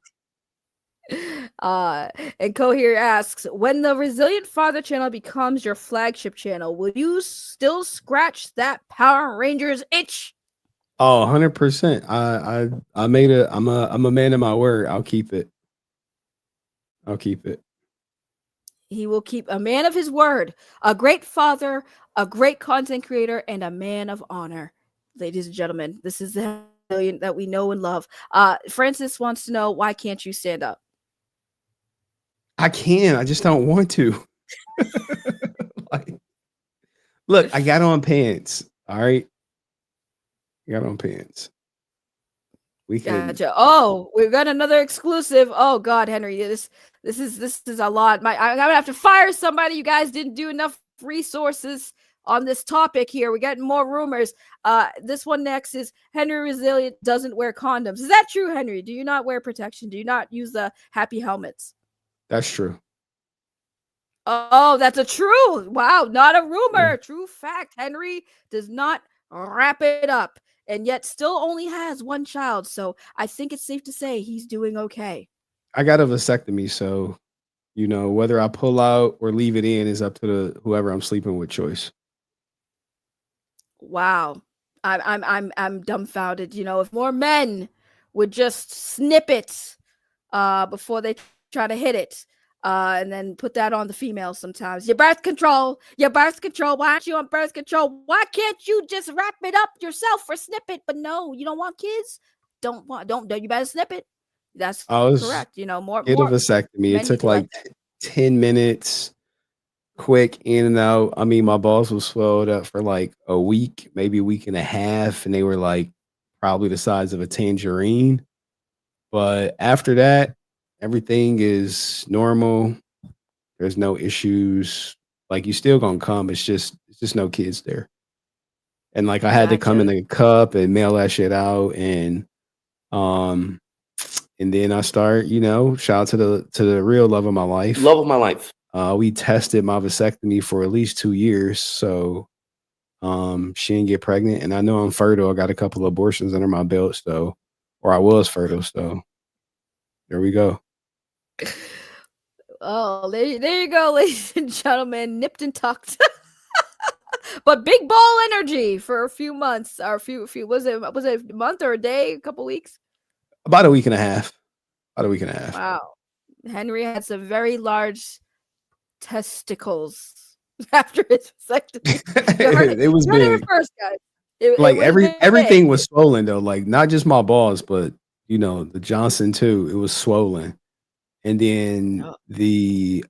And Ko here asks, when the Resilient Father channel becomes your flagship channel, will you still scratch that Power Rangers itch? Oh, 100%. I'm a man of my word. I'll keep it. He will keep a man of his word, a great father, a great content creator, and a man of honor. Ladies and gentlemen, this is the Resilient that we know and love. Francis wants to know, why can't you stand up? I can. I just don't want to. Look, I got on pants. All right. I got on pants. We can. Gotcha. Oh, we've got another exclusive. Oh God, Henry, this is a lot. I'm gonna have to fire somebody. You guys didn't do enough resources. on this topic here. We're getting more rumors. This one next is Henry Resilient doesn't wear condoms. Is that true, Henry? Do you not wear protection? Do you not use the happy helmets? That's true. Oh, that's a true. Wow, not a rumor. True fact. Henry does not wrap it up and yet still only has one child. So I think it's safe to say he's doing okay. I got a vasectomy, so whether I pull out or leave it in is up to the whoever I'm sleeping with choice. Wow. I'm dumbfounded. If more men would just snip it before they try to hit it. And then put that on the females sometimes. Your birth control. Why aren't you on birth control? Why can't you just wrap it up yourself or snip it? But no, you don't want kids. Don't you better snip it. That's correct. More get a vasectomy. It took like 10 minutes, quick in and out. I mean, my balls was swelled up for like a week, maybe a week and a half, and they were like probably the size of a tangerine. But after that, everything is normal. There's no issues. Like you still gonna come. It's just no kids there. And like I had to come in a cup and mail that shit out, and then I start, shout out to the real love of my life. We tested my vasectomy for at least 2 years, so she didn't get pregnant, and I know I'm fertile. I got a couple of abortions under my belt, so or I was fertile, so there we go. Oh, there you go, ladies and gentlemen, nipped and tucked. But big ball energy for a few months, or a few was it a month or a day, a couple weeks? About a week and a half. Wow. Henry had some very large testicles after his vasectomy. It was big. First, guys. Everything was swollen though, like not just my balls, but the Johnson too. It was swollen. And then the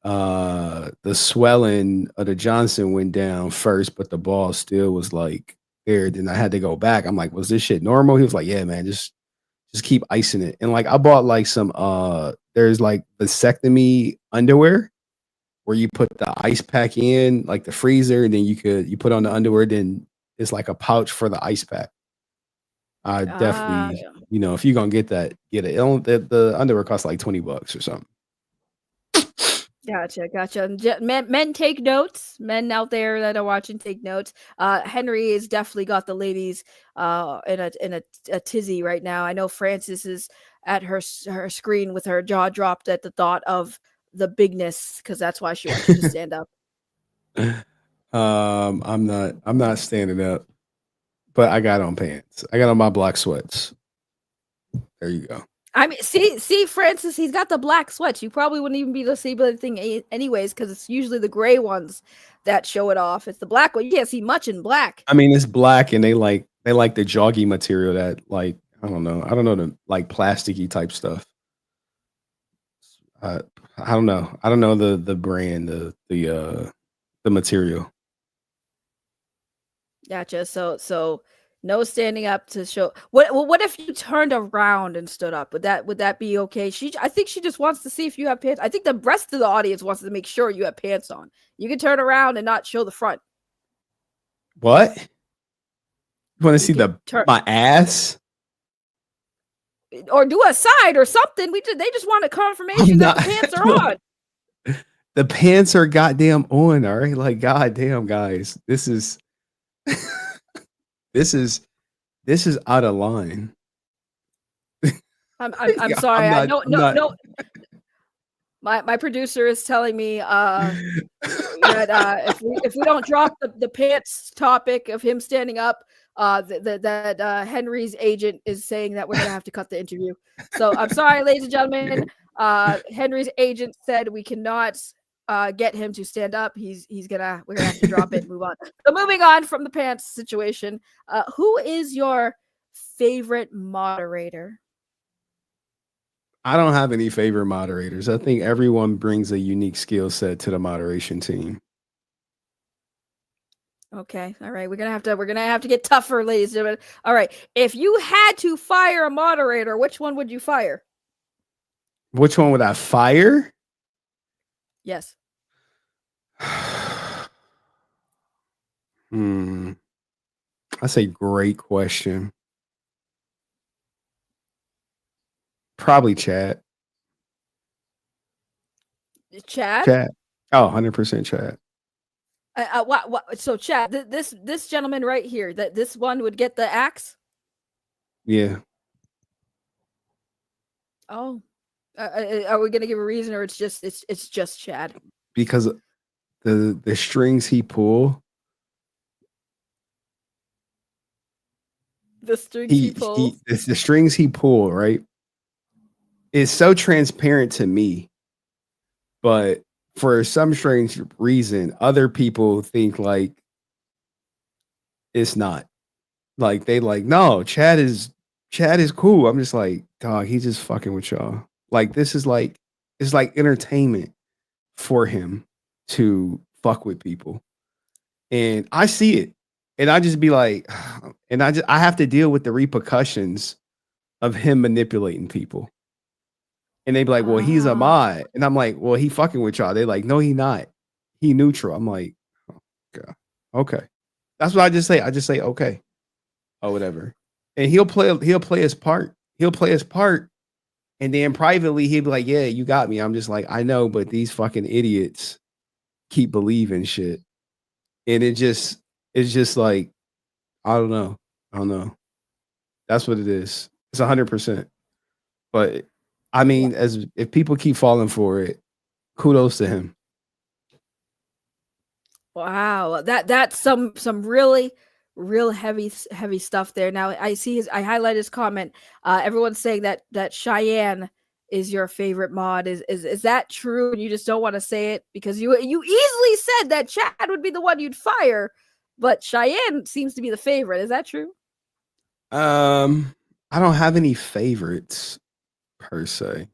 swelling of the Johnson went down first, but the ball still was like there. Then I had to go back. I'm like, was this shit normal? He was like, yeah, man, just keep icing it. And like I bought like some there's like vasectomy underwear where you put the ice pack in, like the freezer, and then you put on the underwear, then it's like a pouch for the ice pack. I definitely, if you're gonna get that, get it. The underwear costs like $20 or something. Gotcha. Men take notes. Men out there that are watching, take notes. Henry has definitely got the ladies in a tizzy right now. I know Frances is at her screen with her jaw dropped at the thought of the bigness, because that's why she wants you to stand up. I'm not standing up, but I got on pants. I got on my black sweats. There you go. I mean, see, Francis, he's got the black sweats. You probably wouldn't even be able to see anything anyways, because it's usually the gray ones that show it off. It's the black one. You can't see much in black. I mean, it's black, and they like the joggy material that, like, I don't know the like plasticky type stuff. I don't know. I don't know the brand, the material. Gotcha. So no standing up to show. What if you turned around and stood up? Would that be okay? I think she just wants to see if you have pants. I think the rest of the audience wants to make sure you have pants on. You can turn around and not show the front. What? You want to see my ass? Or do a side or something. They just want a confirmation that the pants are on. The pants are goddamn on, all right? Like, goddamn, guys. This is this is out of line. I'm sorry. No. My producer is telling me that if we don't drop the pants topic of him standing up, that Henry's agent is saying that we're gonna have to cut the interview. So I'm sorry, ladies and gentlemen. Henry's agent said we cannot get him to stand up. We're gonna have to drop it and move on. So moving on from the pants situation, who is your favorite moderator? I don't have any favorite moderators. I think everyone brings a unique skill set to the moderation team. Okay, all right. We're gonna have to get tougher, ladies and gentlemen. All right, if you had to fire a moderator, which one would you fire? Which one would I fire? Yes. Hmm. That's a great question. Probably Chad. Chad? Chad. Oh, 100% Chad. What? So, Chad, this gentleman right here, that this one would get the axe. Yeah. Oh, are we gonna give a reason, or it's just Chad? Because the strings he pull, The strings he pulls. the strings he pull, right? Is so transparent to me, but for some strange reason, other people think like it's not. Like they like, no, Chad is cool. I'm just like, dog, he's just fucking with y'all. Like this is like it's like entertainment for him to fuck with people. And I see it. And I just be like, and I have to deal with the repercussions of him manipulating people. And they be like, well, he's a Ah, mod. And I'm like, well, he fucking with y'all. They like, no, he not. He neutral. I'm like, oh, God. Okay. That's what I just say. I just say, okay. Or whatever. And he'll play his part. He'll play his part. And then privately he'll be like, yeah, you got me. I'm just like, I know, but these fucking idiots keep believing shit. And it's just like, I don't know. I don't know. That's what it is. It's 100%. But I wa- mean, as if people keep falling for it, kudos to him. wow. That's some really real heavy stuff there. Now I see I highlighted his comment. Everyone's saying that Cheyenne is your favorite mod. Is that true? And you just don't want to say it because you easily said that Chad would be the one you'd fire, but Cheyenne seems to be the favorite. Is that true? I don't have any favorites per se.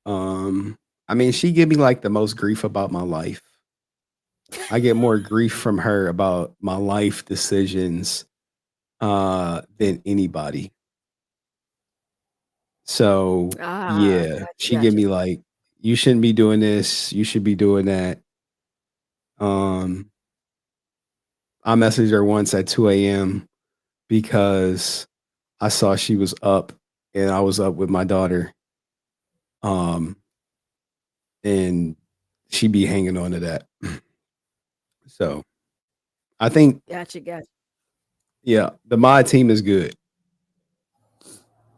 Um, I mean, she give me like the most grief about my life. I get more grief from her about my life decisions than anybody. So Ah, yeah, gotcha, she give gotcha. me like, you shouldn't be doing this, you should be doing that. Um, I messaged her once at 2 a.m. because I saw she was up and I was up with my daughter. Um, and she be hanging on to that. So I think, Gotcha. yeah, the mod team is good.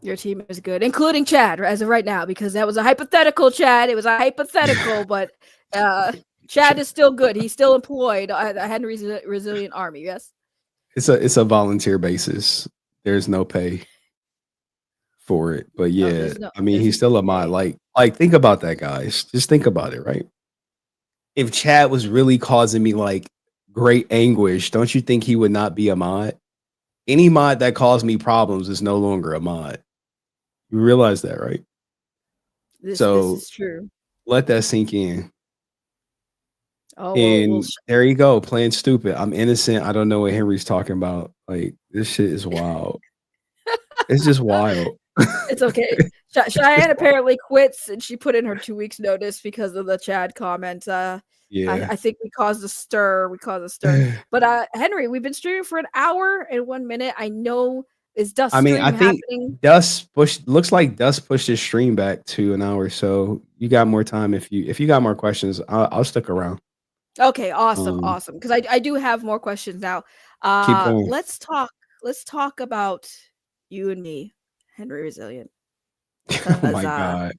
Your team is good, including Chad as of right now, because that was a hypothetical, Chad. It was a hypothetical, but uh, Chad is still good. He's still employed at the Henry's Resilient Army. Yes. It's a volunteer basis. There's no pay for it. But Oh, yeah, there's no I mean, there's he's still a mod. okay. Like think about that, guys. Just think about it, right? If Chad was really causing me like great anguish, don't you think he would not be a mod? Any mod that caused me problems is no longer a mod. You realize that, right? This So is true. let that sink in. Oh well. And there you go, playing stupid. I'm innocent. I don't know what Henry's talking about. Like this shit is wild. It's just wild. It's okay. It's Cheyenne wild. apparently quits, and she put in her 2 weeks notice because of the Chad comment. Yeah. I think we caused a stir. We caused a stir. But Henry, we've been streaming for an hour and 1 minute. I know, is Dust I mean, I stream think happening? Looks like Dust pushed his stream back to an hour, so you got more time if you got more questions. I'll stick around. Okay, awesome, Um, awesome. Because I do have more questions now. keep going. Let's talk about you and me, Henry Resilient. Oh Because my god.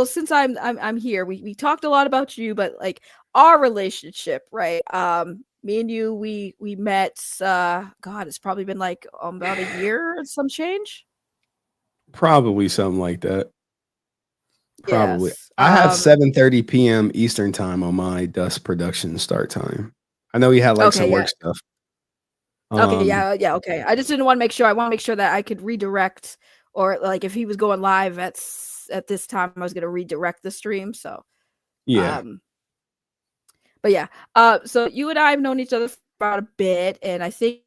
since I'm here, we talked a lot about you, but like our relationship, right? Me and you, we met. God, it's probably been like about a year and some change. Probably something like that. Probably. Yes. I have 7:30 p.m. Eastern time on my Dust production start time. I know he had like Okay. some Yeah. work stuff. Okay. Um, Yeah. Okay. I just didn't want to make sure. I want to make sure that I could redirect, or like if he was going live at this time, I was going to redirect the stream. So, yeah. um, but yeah, so you and I have known each other for about a bit, and I think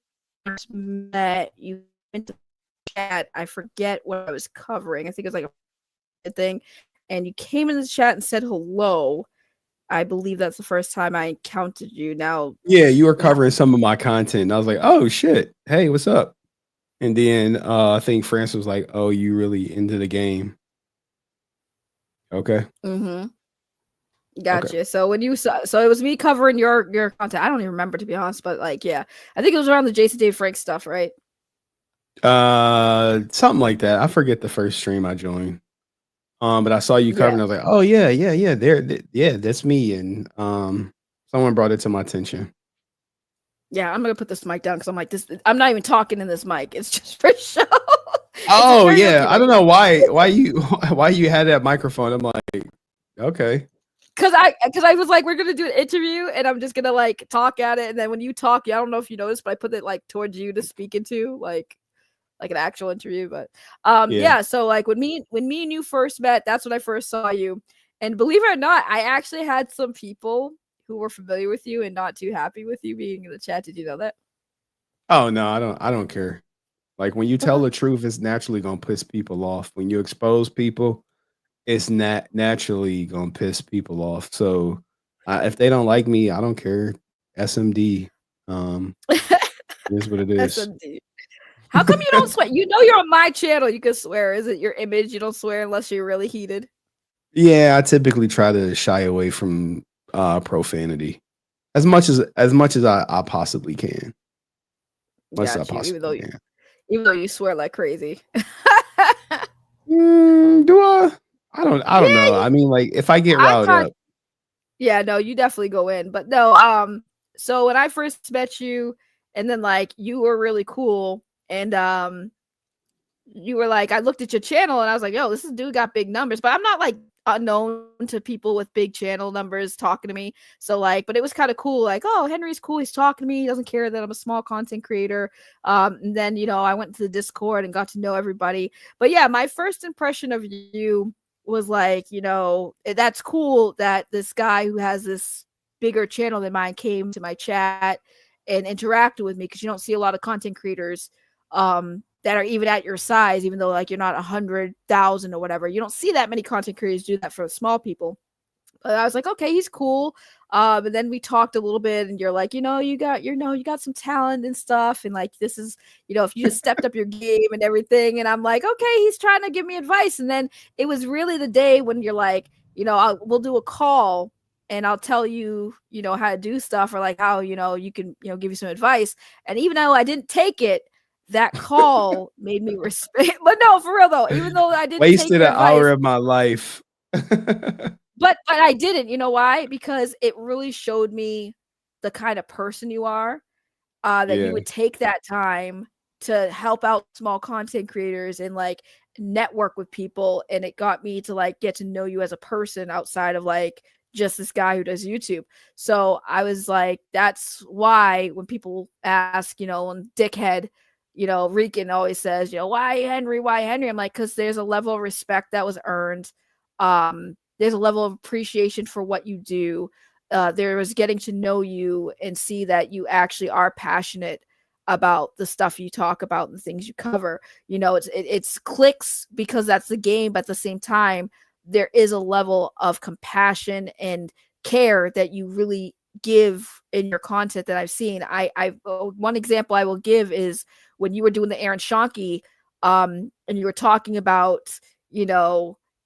we first met you into the chat. I forget what I was covering. I think it was like a thing, and you came in the chat and said hello. I believe that's the first time I encountered you. Now, Yeah, you were covering some of my content. And I was like, oh shit. Hey, what's up? And then I think France was like, oh, you really into the game. Okay. mm-hmm. Okay. Gotcha. So when you saw, so it was me covering your content. I don't even remember, to be honest, but like, yeah, I think it was around the Jason Dave Frank stuff, right? Something like that. I forget the first stream I joined. But I saw you Yeah. covering. I was like, oh yeah, yeah, yeah. Yeah, that's me. And someone brought it to my attention. Yeah, I'm gonna put this mic down because I'm like this. I'm not even talking in this mic. It's just for show. Oh yeah, I don't know why you had that microphone. I'm like, okay. Because I was like, we're gonna do an interview, and I'm just gonna like talk at it, and then when you talk, I don't know if you noticed, but I put it like towards you to speak into, like an actual interview. But yeah. So like when me and you first met, that's when I first saw you, and believe it or not, I actually had some people who were familiar with you and not too happy with you being in the chat. Did you know that? Oh no, I don't care. Like when you tell the truth, it's naturally gonna piss people off. When you expose people, it's naturally gonna piss people off. So if they don't like me, I don't care. SMD, is what it is. SMD. How come you don't swear? You know you're on my channel. You can swear. Is it your image? You don't swear unless you're really heated. Yeah, I typically try to shy away from profanity as much as I possibly can. Got you. Even though you swear like crazy. Do I? I don't know. I mean, like if I get riled up. Yeah, no, you definitely go in. But no, so when I first met you, and then like you were really cool, and you were like, I looked at your channel and I was like, yo, this dude got big numbers, but I'm not like unknown to people with big channel numbers talking to me. So like, but it was kind of cool. Like, oh, Henry's cool. He's talking to me. He doesn't care that I'm a small content creator. And then, I went to the Discord and got to know everybody. But yeah, my first impression of you was like, that's cool that this guy who has this bigger channel than mine came to my chat and interacted with me, because you don't see a lot of content creators that are even at your size, even though like you're not 100,000 or whatever. You don't see that many content creators do that for small people. But I was like, okay, he's cool. And then we talked a little bit, and you're like, you got some talent and stuff, and like this is, if you just stepped up your game and everything. And I'm like, okay, he's trying to give me advice. And then it was really the day when you're like, we'll do a call and I'll tell you, how to do stuff, or like how, you can, give you some advice. And even though I didn't take it, that call made me respect. But no, for real though, even though I didn't wasted an hour of my life. But I didn't. You know why? Because it really showed me the kind of person you are, that you would take that time to help out small content creators and like network with people. And it got me to like get to know you as a person outside of like just this guy who does YouTube. So I was like, that's why when people ask, on dickhead, Rican always says, why Henry? I'm like, because there's a level of respect that was earned. There's a level of appreciation for what you do. There was getting to know you and see that you actually are passionate about the stuff you talk about and the things you cover. It's clicks because that's the game, but at the same time, there is a level of compassion and care that you really give in your content that I've seen. One example I will give is when you were doing the Aaron Shonky, and you were talking about,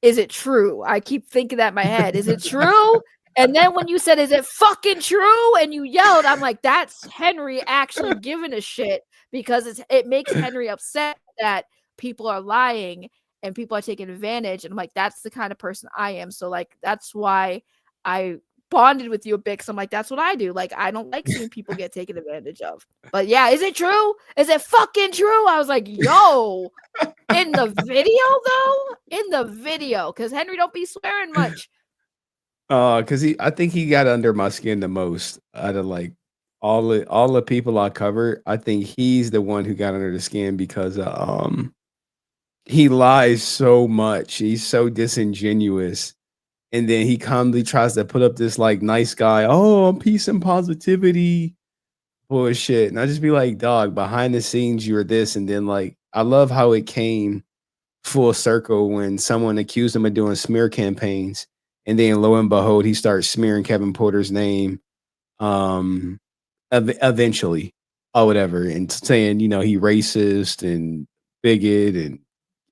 is it true? I keep thinking that in my head. Is it true? And then when you said, is it fucking true? And you yelled, I'm like, that's Henry actually giving a shit, because it makes Henry upset that people are lying and people are taking advantage. And I'm like, that's the kind of person I am. So like, that's why I bonded with you a bit, because I'm like, that's what I do. Like, I don't like seeing people get taken advantage of. But yeah, is it true? Is it fucking true? I was like, yo, in the video, because Henry don't be swearing much. Because I think he got under my skin the most out of like all the people I cover. I think he's the one who got under the skin because he lies so much. He's so disingenuous. And then he calmly tries to put up this like nice guy, peace and positivity bullshit. And I just be like, dog, behind the scenes, you're this. And then like, I love how it came full circle when someone accused him of doing smear campaigns. and then lo and behold, he starts smearing Kevin Porter's name, um, eventually, or whatever, and saying, you know, he racist and bigot and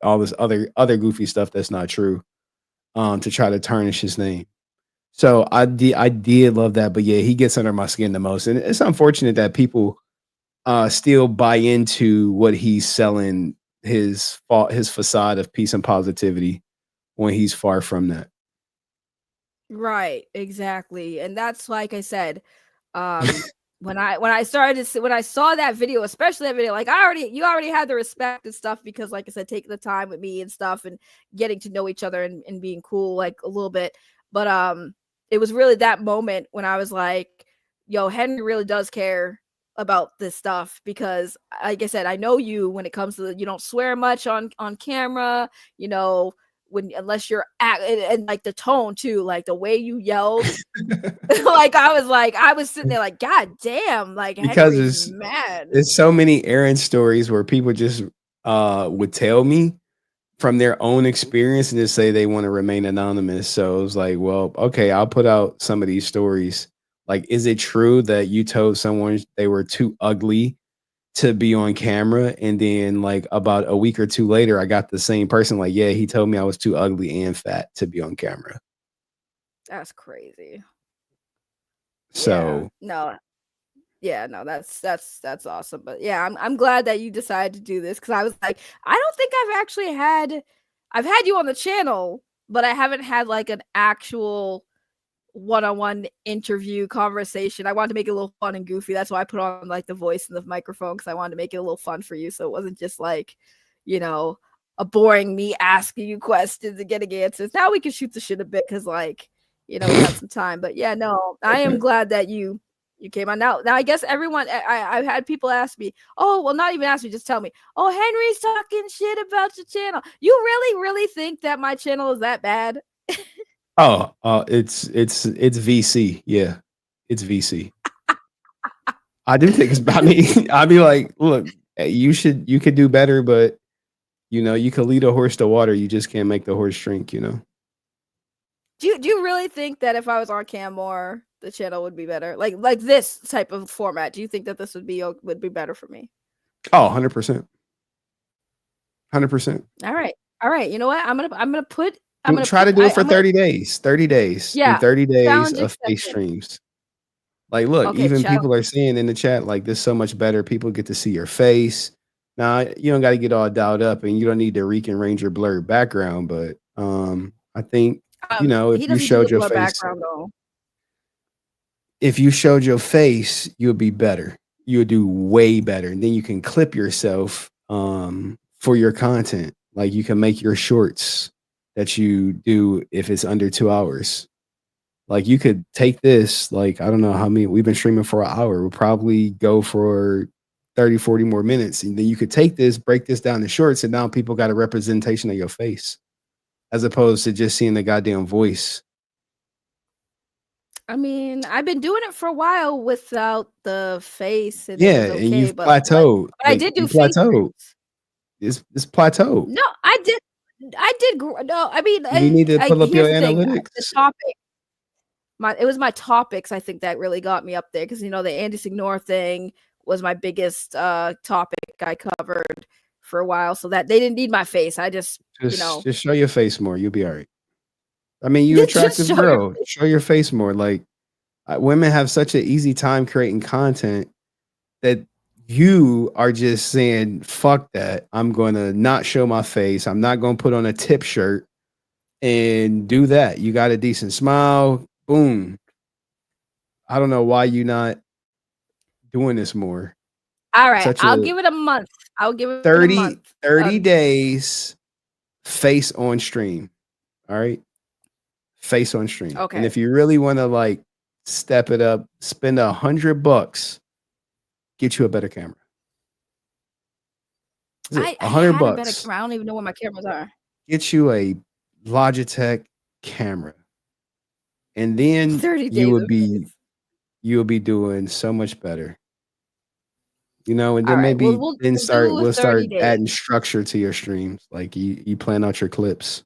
all this other goofy stuff that's not true, to try to tarnish his name. So I did love that, but yeah, he gets under my skin the most, and it's unfortunate that people still buy into what he's selling, his facade of peace and positivity, when he's far from that. Right, exactly. And that's like I said, um when I saw that video, especially that video, like you already had the respect and stuff because like I said, taking the time with me and stuff and getting to know each other and being cool like a little bit. But it was really that moment when I was like, yo, Henry really does care about this stuff because like I said, I know you when it comes to you don't swear much on camera, you know, when unless you're and like the tone too, like the way you yelled, like I was sitting there like, God damn, like Because Henry's mad. there's so many Aaron stories where people just would tell me from their own experience and just say they want to remain anonymous. So it was like, well, okay, I'll put out some of these stories. Like, is it true that you told someone they were too ugly to be on camera? And then like about a week or two later, I got the same person like, yeah, he told me I was too ugly and fat to be on camera. That's crazy. So No, yeah, no, that's awesome. But yeah, I'm glad that you decided to do this because I was like, I don't think I've had you on the channel, but I haven't had like an actual one-on-one interview conversation. I wanted to make it a little fun and goofy. That's why I put on like the voice and the microphone because I wanted to make it a little fun for you. So it wasn't just like, you know, a boring me asking you questions and getting answers. Now we can shoot the shit a bit because like, you know, we got some time. But yeah, no, I am glad that you came on. Now I guess everyone I've had people ask me, oh, well, not even ask me, just tell me, oh, Henry's talking shit about your channel. You really think that my channel is that bad? it's VC. Yeah, it's VC. I do think it's about me. I'd be like, look, you could do better, but you know, you could lead a horse to water. You just can't make the horse drink, you know. Do you really think that if I was on cam more, the channel would be better? Like this type of format. Do you think that this would be better for me? Oh, 100%. 100%. All right. All right. You know what? I'm gonna Try to do it for 30 days. 30 days. Do Yeah. 30 days Challenge of face accepted. streams. Like, look, Okay, even people are saying in the chat, like, this is so much better. People get to see your face. Now, you don't got to get all dialed up, and you don't need the Rican Ranger blurred background. But I think, you know, if he you doesn't do showed the your blur face, background though. if you showed your face, you would be better. You would do way better. And then you can clip yourself for your content. Like, you can make your shorts that you do if it's under 2 hours. Like, you could take this, like, I don't know how many, we've been streaming for an hour. We'll probably go for 30, 40 more minutes. And then you could take this, break this down to shorts, and now people got a representation of your face as opposed to just seeing the goddamn voice. I mean, I've been doing it for a while without the face, and it Yeah, was and okay. you've But plateaued. I Like, did you do face plateaued. streams. It's plateaued. No, I did. No, I mean, You need to pull up your here's the thing. The analytics. topic. It was my topics, I think, that really got me up there because you know the Andy Signore thing was my biggest topic I covered for a while, so that they didn't need my face. I just you know Just show your face more. You'll be all right. I mean, you just attractive show your girl. Show your face more. Like, women have such an easy time creating content that you are just saying, fuck that. I'm going to not show my face. I'm not going to put on a tip shirt and do that. You got a decent smile. Boom. I don't know why you not doing this more. All right, Such I'll a give it a month. I'll give it a 30, month. 30 days face on stream. All right. Face on stream. Okay. And if you really want to like step it up, spend $100, get you a better camera. I $100 had a better camera. I don't even know what my cameras are. Get you a Logitech camera, and then 30 days you of face. will be doing so much better. You know, and All then right, maybe we'll then do we'll 30 start days. adding structure to your streams. Like you plan out your clips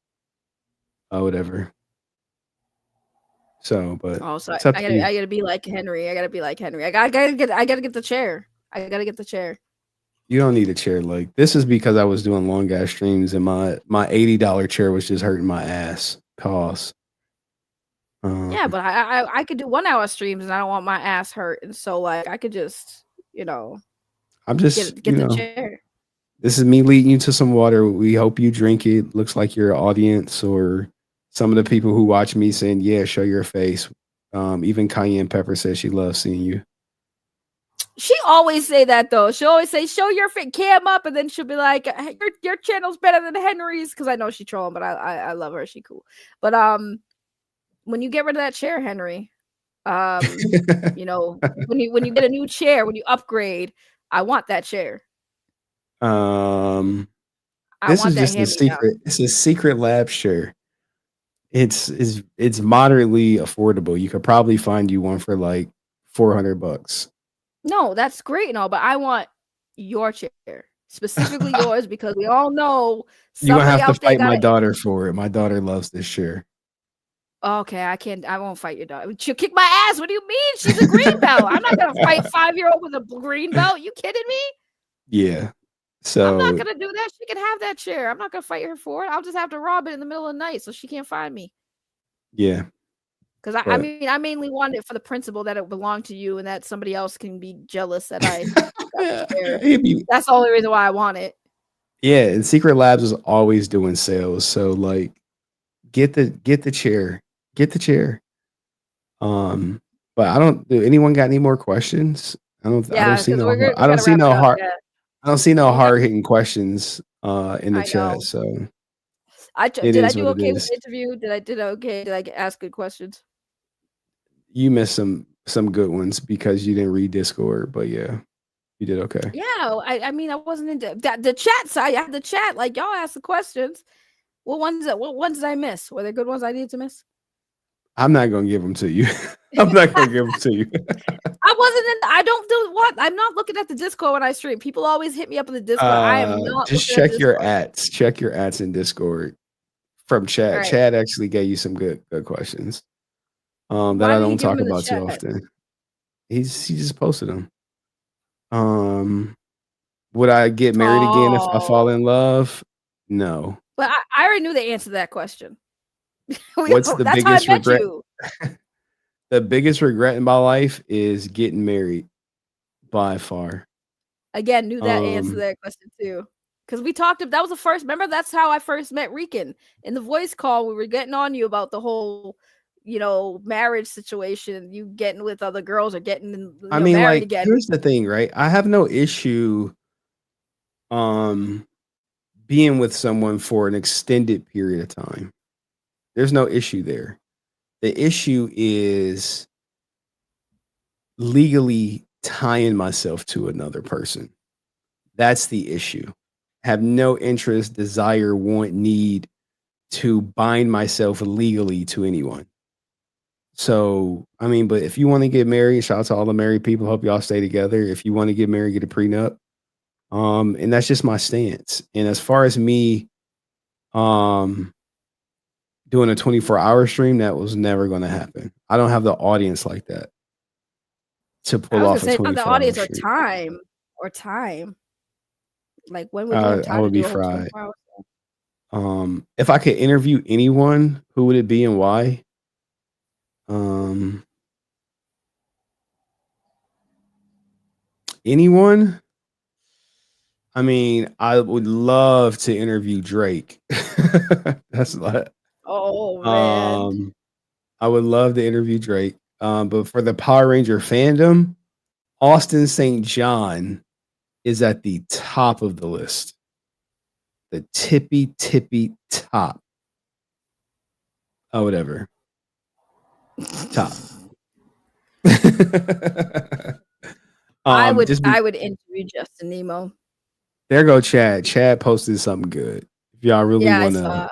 or whatever. So, but Oh, so it's up to you. I gotta be like Henry. I gotta be like Henry. I gotta get the chair. I gotta get the chair. You don't need a chair. Like this is because I was doing long ass streams and my $80 chair was just hurting my ass. Pause. Yeah, but I could do 1 hour streams and I don't want my ass hurt, and so like I could just I'm just get the chair. This is me leading you to some water. We hope you drink it. Looks like your audience or some of the people who watch me saying, "Yeah, show your face." Even Cayenne Pepper says she loves seeing you. She always say that though. She'll always say, "Show your cam up," and then she'll be like, hey, "Your channel's better than Henry's," because I know she trolling, but I love her. She cool. But when you get rid of that chair, Henry, when you get a new chair, when you upgrade, I want that chair. This is just a secret. It's a secret lab share. It's moderately affordable. You could probably find you one for like $400. No, that's great and all, but I want your chair, specifically yours, because we all know You're gonna somebody have to out there fight my got daughter for it. My daughter loves this chair. Okay, I won't fight your daughter. She'll kick my ass. What do you mean? She's a green belt. I'm not gonna fight 5-year-old with a green belt. You kidding me? Yeah. So I'm not gonna do that. She can have that chair. I'm not gonna fight her for it. I'll just have to rob it in the middle of the night so she can't find me. Yeah. Because I mean, I mainly want it for the principle that it belonged to you and that somebody else can be jealous that I got the chair. That's the only reason why I want it. Yeah, and Secret Labs is always doing sales. So like get the chair. Get the chair. But I don't do anyone got any more questions? I don't see no hard hitting questions in the chat. So did I do okay with the interview? Did I okay? Did I ask good questions? You missed some good ones because you didn't read Discord, but yeah, you did okay. Yeah, I mean I wasn't into the chat side. I had the chat, like y'all asked the questions. What ones did I miss? Were there good ones I needed to miss? I'm not gonna give them to you. I'm not gonna give them to you. I don't do what? I'm not looking at the Discord when I stream. People always hit me up in the Discord. I am not. Just check your ads. Check your ads in Discord from Chad. Right. Chad actually gave you some good questions. That I don't talk about too often. He just posted them. Would I get married again if I fall in love? No. But I already knew the answer to that question. What's the biggest regret? The biggest regret in my life is getting married, by far. Again, knew that answer to that question too. Because we talked about that was the first. Remember, that's how I first met Rican in the voice call. We were getting on you about the whole, marriage situation. You getting with other girls or getting married again. Here's the thing, right? I have no issue, being with someone for an extended period of time. There's no issue there. The issue is legally tying myself to another person. That's the issue. Have no interest, desire, want, need to bind myself legally to anyone. So, I mean, but if you want to get married, shout out to all the married people. Hope y'all stay together. If you want to get married, get a prenup. And that's just my stance. And as far as me, doing a 24-hour stream, that was never going to happen. I don't have the audience like that to pull off a 24-hour the audience stream. or time. Like when would you have time I would to be fried. If I could interview anyone, who would it be and why? Anyone? I mean, I would love to interview Drake. That's like, oh man. I would love to interview Drake. But for the Power Ranger fandom, Austin St. John is at the top of the list. The tippy top. Oh, whatever. Top. I would interview Justin Nemo. There go Chad. Chad posted something good. If y'all really want to.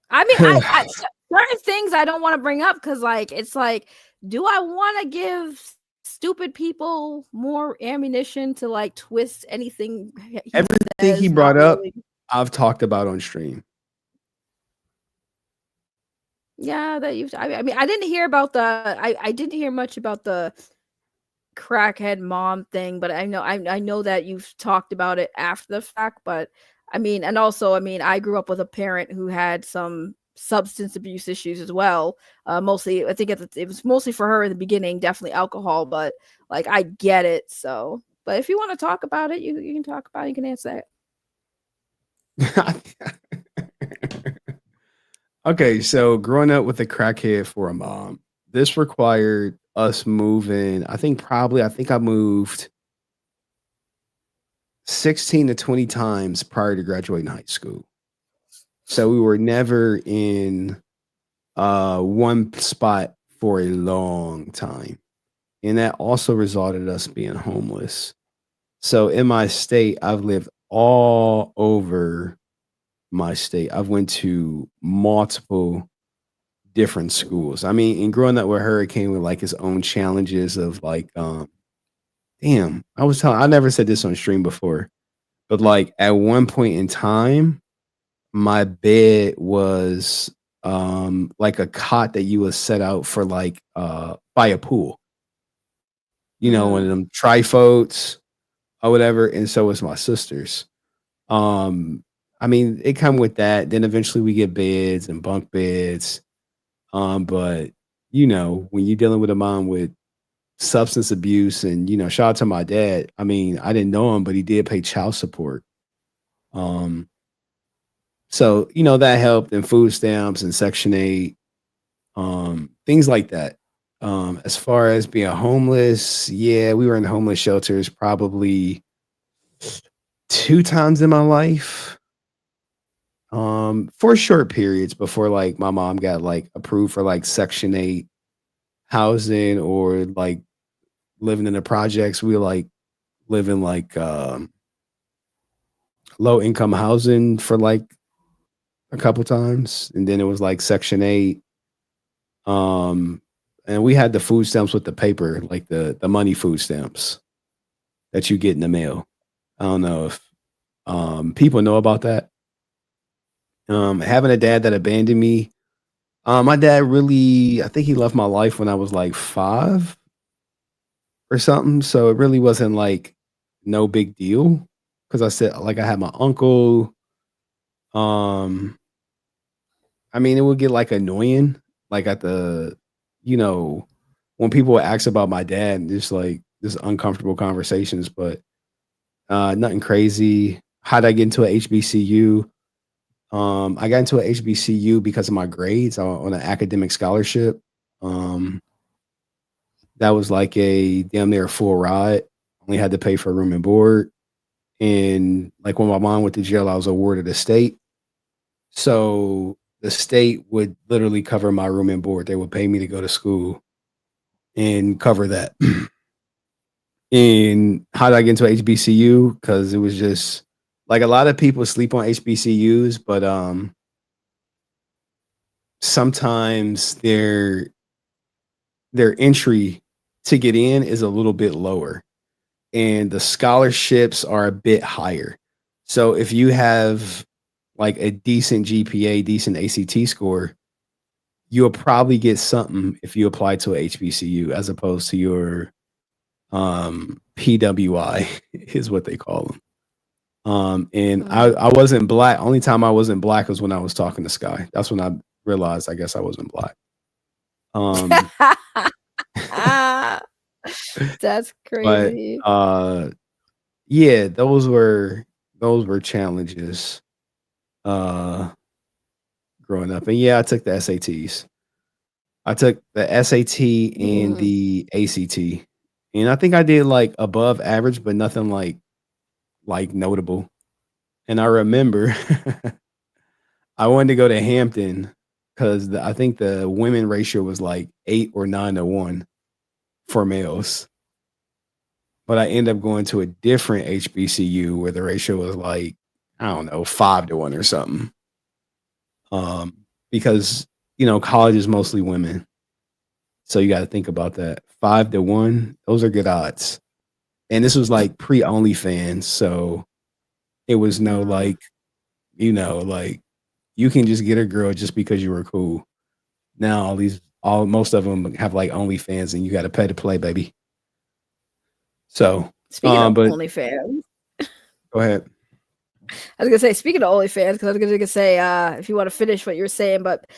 I mean, I certain things I don't want to bring up because, it's like, do I want to give stupid people more ammunition to twist anything? Everything he brought up, I've talked about on stream. Yeah, that you. I mean, I didn't hear about the. I didn't hear much about the crackhead mom thing, but I know that you've talked about it after the fact. But I mean, and also, I mean, I grew up with a parent who had some substance abuse issues as well. Mostly, I think it was mostly for her in the beginning, definitely alcohol. But like, I get it. So, but if you want to talk about it, you can talk about it. You can answer that. Okay, so growing up with a crackhead for a mom, this required us moving. I think I moved 16 to 20 times prior to graduating high school. So we were never in one spot for a long time. And that also resulted in us being homeless. So in my state, I've lived all over my state. I've went to multiple different schools. I mean, and growing up with Hurricane with like his own challenges of like, damn, I never said this on stream before, but like at one point in time, my bed was like a cot that you would set out for like by a pool, one of Mm. them trifotes or whatever. And so was my sister's. Um, I mean, it come with that. Then eventually we get beds and bunk beds. But when you're dealing with a mom with substance abuse and shout out to my dad. I mean, I didn't know him, but he did pay child support. Um, so that helped and food stamps and Section 8, things like that. As far as being homeless, yeah, we were in homeless shelters probably 2 times in my life. For short periods before like my mom got like approved for like Section 8 housing or like living in the projects. We like living like low income housing for like a couple times, and then it was like Section 8. And we had the food stamps with the paper, like the money food stamps that you get in the mail. I don't know if people know about that. Having a dad that abandoned me. My dad really, I think he left my life when I was like 5 or something. So it really wasn't like no big deal because I said like I had my uncle. Um, I mean, it would get like annoying, like at you know, when people would ask about my dad, just like just uncomfortable conversations, but nothing crazy. How did I get into a HBCU? I got into a HBCU because of my grades on an academic scholarship. Um, that was like a damn near full ride. Only had to pay for room and board. And like when my mom went to jail, I was awarded a state. So the state would literally cover my room and board. They would pay me to go to school and cover that. And how did I get into HBCU? Because it was just like a lot of people sleep on HBCUs, but sometimes their entry to get in is a little bit lower, and the scholarships are a bit higher. So if you have like a decent GPA, decent ACT score, you'll probably get something if you apply to a HBCU as opposed to your PWI is what they call them. And I wasn't black. Only time I wasn't black was when I was talking to Sky. That's when I realized I guess I wasn't black. That's But crazy. yeah, those were challenges growing up. And yeah, I took the SATs. I took the SAT and Mm. the ACT. And I think I did like above average, but nothing like notable. And I remember I wanted to go to Hampton because I think the women ratio was like 8 or 9 to 1 for males. But I ended up going to a different HBCU where the ratio was like, I don't know, 5 to 1 or something. Because college is mostly women. So you got to think about that. 5 to 1, those are good odds. And this was like pre OnlyFans, so it was no like, like you can just get a girl just because you were cool. Now most of them have like OnlyFans, and you got to pay to play, baby. So, Speaking of but OnlyFans, go ahead. I was gonna say, speaking of OnlyFans, because I was gonna say, if you want to finish what you were saying, but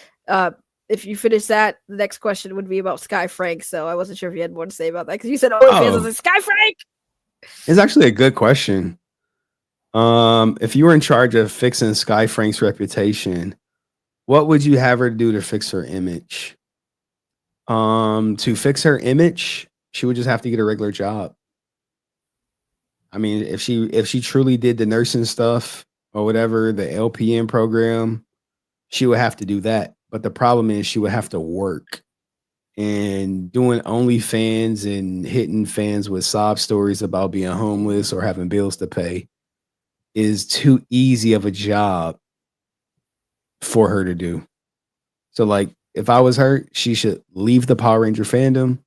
if you finish that, the next question would be about Sky Frank. So I wasn't sure if you had more to say about that because you said OnlyFans. I was Oh, like, Sky Frank. it's actually a good question. If you were in charge of fixing Sky Frank's reputation, what would you have her do to fix her image? To fix her image, she would just have to get a regular job. I mean, if she truly did the nursing stuff or whatever, the LPN program, she would have to do that. But the problem is she would have to work. And doing OnlyFans and hitting fans with sob stories about being homeless or having bills to pay is too easy of a job for her to do. So, like, if I was her, she should leave the Power Ranger fandom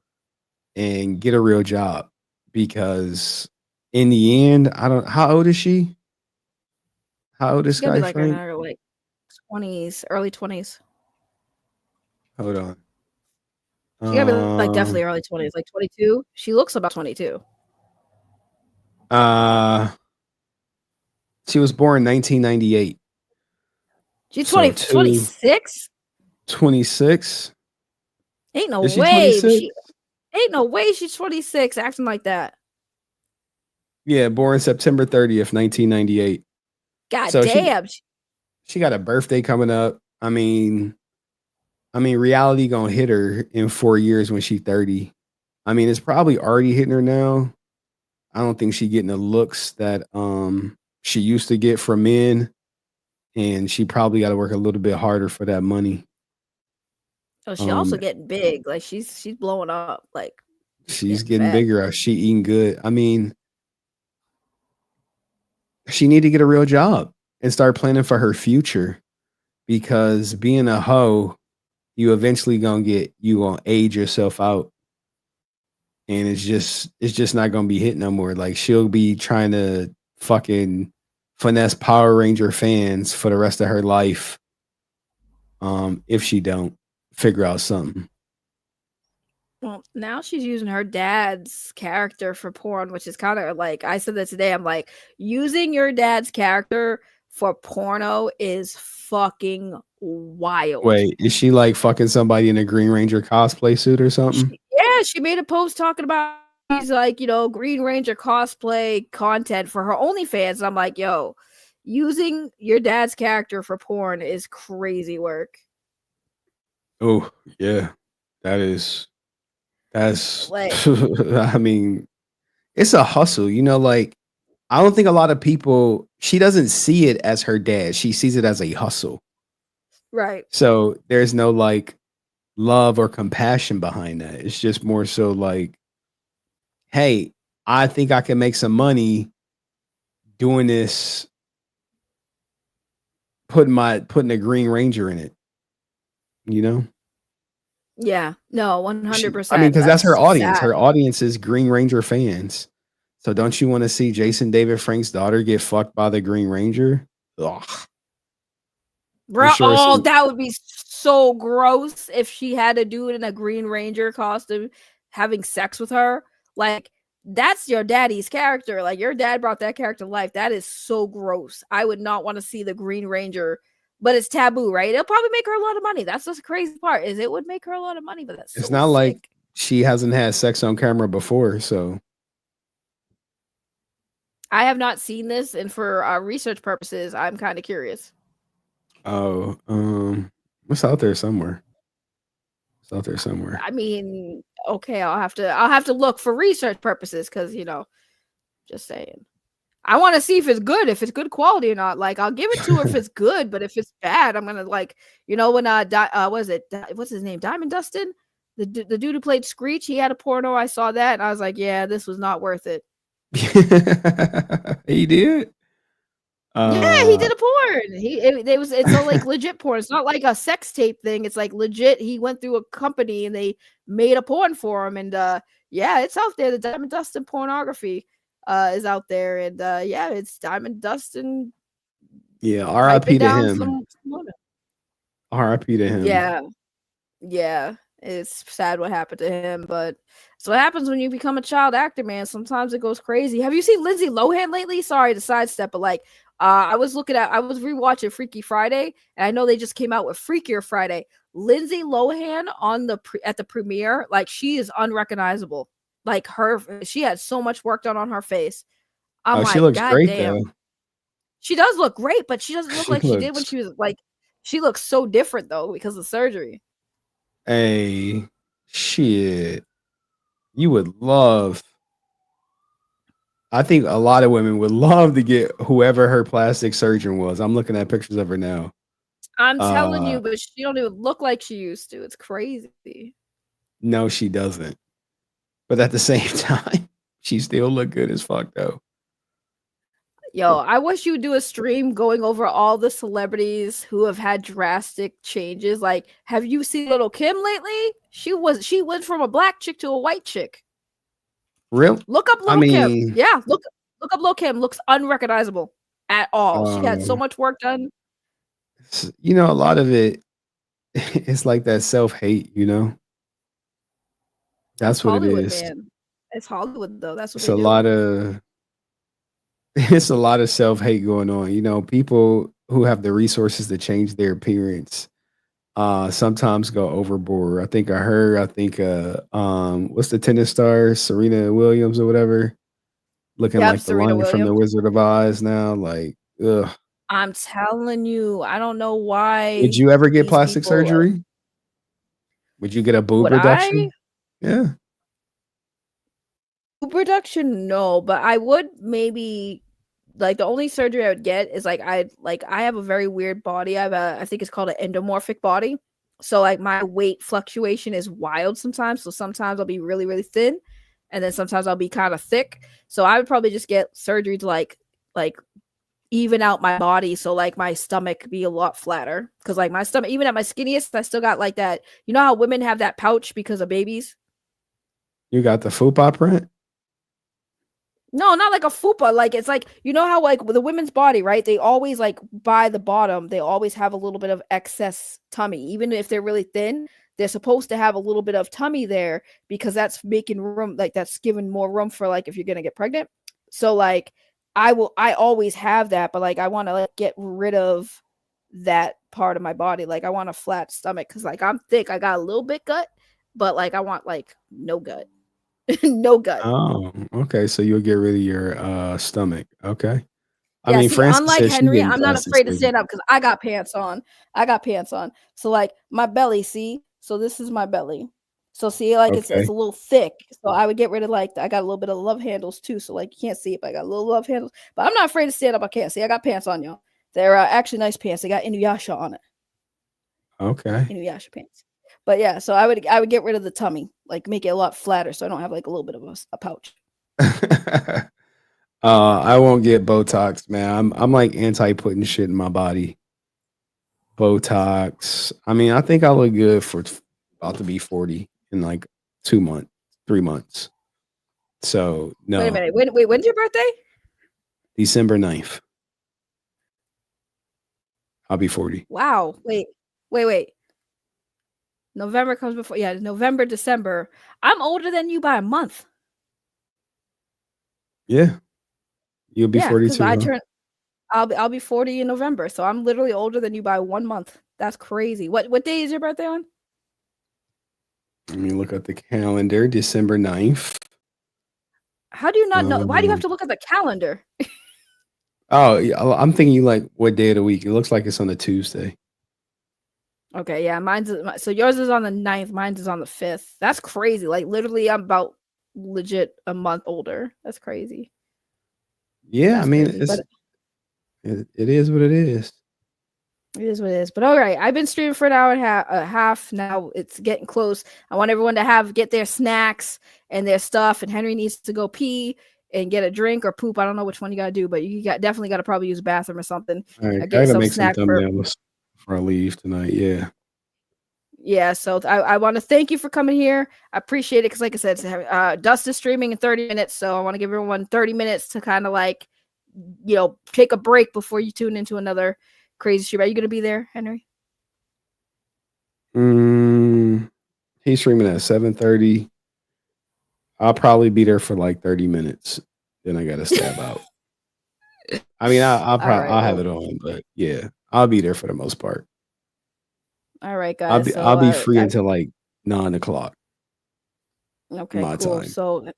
and get a real job, because in the end, how old is she? How old is She's gonna be Sky like in Frank? her like 20s, early 20s. Hold on. She gotta be like Um, definitely early 20s, like 22. She looks about 22. uh, she was born 1998. She's So 26. 26. Ain't no Is she way. 26? Ain't no way she's 26 acting like that. Yeah, born September 30th, 1998. God So damn. she got a birthday coming up. I mean, reality gonna hit her in 4 years when she's 30. I mean, it's probably already hitting her now. I don't think she getting the looks that she used to get from men, and she probably got to work a little bit harder for that money. Oh, she also Um, getting big. Like she's blowing up. Like she's getting getting fat. bigger. She eating good. I mean, she need to get a real job and start planning for her future, because being a hoe, you eventually gonna age yourself out, and it's just not gonna be hit no more. Like, she'll be trying to fucking finesse Power Ranger fans for the rest of her life, if she don't figure out something. Well, now she's using her dad's character for porn, which is kind of like, I said that today. I'm like, using your dad's character for porno is fucking wild. Wait, is she like fucking somebody in a Green Ranger cosplay suit or something? She made a post talking about these, like, Green Ranger cosplay content for her OnlyFans. And I'm like, yo, using your dad's character for porn is crazy work. Oh yeah, that's Like, I mean, it's a hustle. Like, I don't think a lot of people, she doesn't see it as her dad. She sees it as a hustle. right. So there's no like love or compassion behind that. It's just more so like, hey, I think I can make some money doing this, putting a Green Ranger in it, you know? Yeah. No, I mean, 100%. because that's her That's audience. sad. Her audience is Green Ranger fans. So don't you want to see Jason David Frank's daughter get fucked by the Green Ranger? Ugh. I'm Bro, sure that would be so gross if she had to do it in a Green Ranger costume, having sex with her. Like, that's your daddy's character. Like, your dad brought that character to life. That is so gross. I would not want to see the Green Ranger, but it's taboo, right? It'll probably make her a lot of money. That's the crazy part, is it would make her a lot of money, but that's it's so not like sick. she hasn't had sex on camera before. So I have not seen this, and for research purposes, I'm kind of curious. oh, it's out there somewhere. It's out there somewhere. I mean, okay, I'll have to look for research purposes, because just saying. I want to see if it's good quality or not. Like, I'll give it to her if it's good, but if it's bad, I'm gonna, like, when what's his name, Diamond Dustin, the dude who played Screech, he had a porno. I saw that and I was like, yeah, this was not worth it. He did. Yeah, he did a porn. It's a like legit porn. It's not like a sex tape thing. It's like legit. He went through a company and they made a porn for him. And yeah, it's out there. The Diamond Dustin pornography is out there. And yeah, it's Diamond Dustin. Yeah, R.I.P. to him. Some R.I.P. to him. yeah. Yeah, it's sad what happened to him, but it's what happens when you become a child actor, man. Sometimes it goes crazy. Have you seen Lindsay Lohan lately? Sorry to sidestep, but like, I was rewatching Freaky Friday, and I know they just came out with Freakier Friday. Lindsay Lohan on at the premiere, like she is unrecognizable. Like she had so much work done on her face. I'm Oh, she like, looks God great though. damn. She does look great, but she doesn't look She like she did when looks. she was like. She looks so different though because of surgery. Hey, shit. You would love. I think a lot of women would love to get whoever her plastic surgeon was. I'm looking at pictures of her now. I'm telling Uh, you, but she don't even look like she used to. It's crazy. no, she doesn't. But at the same time, she still look good as fuck though. Yo, I wish you would do a stream going over all the celebrities who have had drastic changes. Like, have you seen Little Kim lately? She went from a black chick to a white chick. Real? Look up I Little Kim. mean, Yeah, look up Little Kim. Looks unrecognizable at all. She had so um, much work done. you know, a lot of it, it's like that self hate. You know, That's that's what it Hollywood, is. man. It's Hollywood though. That's what It's they a do. lot of it's a lot of self hate going on. You know, people who have the resources to change their appearance sometimes go overboard. I think what's the tennis star, Serena Williams or whatever, looking Yep, like the Serena lion from the Williams. Wizard of Oz now. Like, ugh. I'm telling you, I don't know Would why you ever get these plastic people surgery? Would you get a boob would I reduction? Yeah. reduction, no, but I would maybe like the only surgery I would get is I have a very weird body. I think it's called an endomorphic body. So like my weight fluctuation is wild sometimes. So sometimes I'll be really, really thin and then sometimes I'll be kind of thick. So I would probably just get surgery to like even out my body so like my stomach be a lot flatter. Cause like my stomach, even at my skinniest, I still got like that. You know how women have that pouch because of babies? You got the fupa print? No, not like a fupa. Like it's like you know how like with the women's body, right? They always like by the bottom, they always have a little bit of excess tummy, even if they're really thin. They're supposed to have a little bit of tummy there because that's making room, like that's giving more room for like if you're gonna get pregnant. So like I always have that, but like I want to like get rid of that part of my body. Like I want a flat stomach because like I'm thick. I got a little bit gut, but like I want like no gut, no gut. Oh, okay. So you'll get rid of your stomach. Okay. I Yeah, mean, see, Francis unlike said she Henry, getting I'm not plastic afraid to surgery. stand up because I got pants on. I got pants on. So like my belly, see? So this is my belly. So see, like it's Okay. a little thick. So I would get rid of like I got a little bit of love handles too. So like you can't see it, but I got a little love handles. But I'm not afraid to stand up. I can't see. I got pants on, y'all. They're actually nice pants. They got Inuyasha on it. Okay. Inuyasha pants. But yeah, so I would get rid of the tummy, like make it a lot flatter, so I don't have like a little bit of a pouch. I won't get Botox, man. I'm like anti putting shit in my body. Botox. I mean, I think I look good for about to be 40 in like 2 months, 3 months. So Wait a no, minute. When's your birthday? December 9th, I'll be 40. Wow. Wait. November comes before, yeah, November, December. I'm older than you by a month. Yeah, you'll be Yeah, because 42, I huh? turn I'll be 40 in November, so I'm literally older than you by 1 month. That's crazy. What day is your birthday on? Let me look at the calendar. December 9th. How do you not know? Why do you have Um, to look at the calendar? oh, yeah, I'm thinking you like what day of the week? It looks like it's on a Tuesday. Okay, yeah, so yours is on the 9th, mine's is on the 5th. That's crazy. Like literally I'm about legit a month older. That's crazy. Yeah, I That's mean, crazy. But it is what it is. it is what it is. But all right, I've been streaming for an hour and a half now. It's getting close. I want everyone to get their snacks and their stuff. And Henry needs to go pee and get a drink or poop. I don't know which one you gotta do, but definitely gotta probably use a bathroom or something. All right, I Get gotta some make some snack for thumbnails before I leave tonight. Yeah. yeah. So I want to thank you for coming here. I appreciate it because, like I said, Dust is streaming in 30 minutes, so I want to give everyone 30 minutes to kind of like take a break before you tune into another crazy stream. Are you gonna be there, Henry? He's streaming at 7:30. I'll probably be there for like 30 minutes. Then I gotta stab out. I mean, I'll All right, I'll have well, it on, but yeah, I'll be there for the most part. all right, I'll guys. be So, I'll be free until like 9 o'clock okay, my cool. time. So,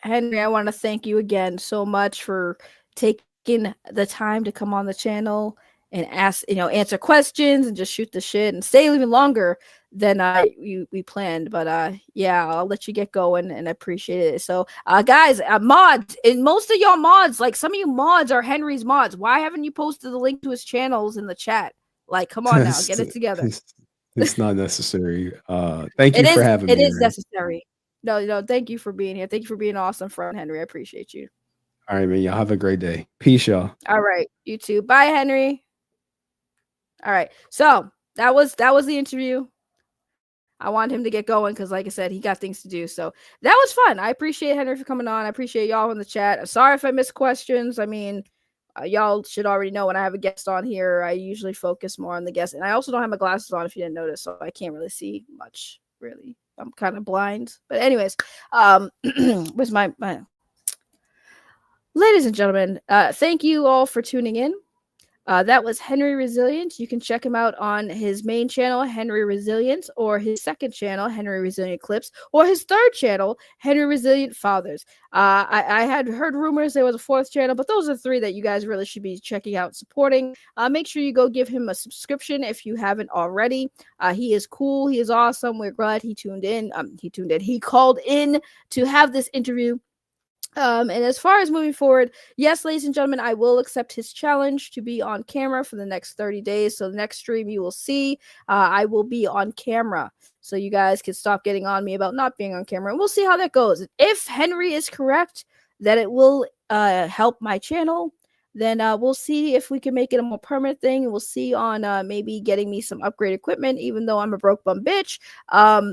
Henry, I want to thank you again so much for taking the time to come on the channel and answer questions and just shoot the shit and stay even longer than we planned. But yeah, I'll let you get going and I appreciate it. So, guys, mods, and most of y'all mods, like some of you mods are Henry's mods. Why haven't you posted the link to his channels in the chat? Like, come on now, get it together. It's not necessary. Thank It you for is. having It me, is Ray. necessary. No. Thank you for being here. Thank you for being an awesome friend, Henry. I appreciate you. All right, man. Y'all have a great day. Peace, y'all. All right, you too. Bye, Henry. All right. So that was the interview. I want him to get going because, like I said, he got things to do. So that was fun. I appreciate Henry for coming on. I appreciate y'all in the chat. I'm sorry if I missed questions. I mean, y'all should already know when I have a guest on here, I usually focus more on the guest. And I also don't have my glasses on if you didn't notice, so I can't really see much, really. I'm kind of blind. But anyways, where's my ladies and gentlemen, thank you all for tuning in. That was Henry Resilient. You can check him out on his main channel, Henry Resilient, or his second channel, Henry Resilient Clips, or his third channel, Henry Resilient Fathers. I had heard rumors there was a fourth channel, but those are three that you guys really should be checking out and supporting. Make sure you go give him a subscription if you haven't already. He is cool. He is awesome. We're glad he tuned in. He called in to have this interview. And as far as moving forward, yes, ladies and gentlemen, I will accept his challenge to be on camera for the next 30 days. So the next stream you will see, I will be on camera. So you guys can stop getting on me about not being on camera. And we'll see how that goes. If Henry is correct that it will help my channel, then we'll see if we can make it a more permanent thing. We'll see on maybe getting me some upgrade equipment, even though I'm a broke bum bitch.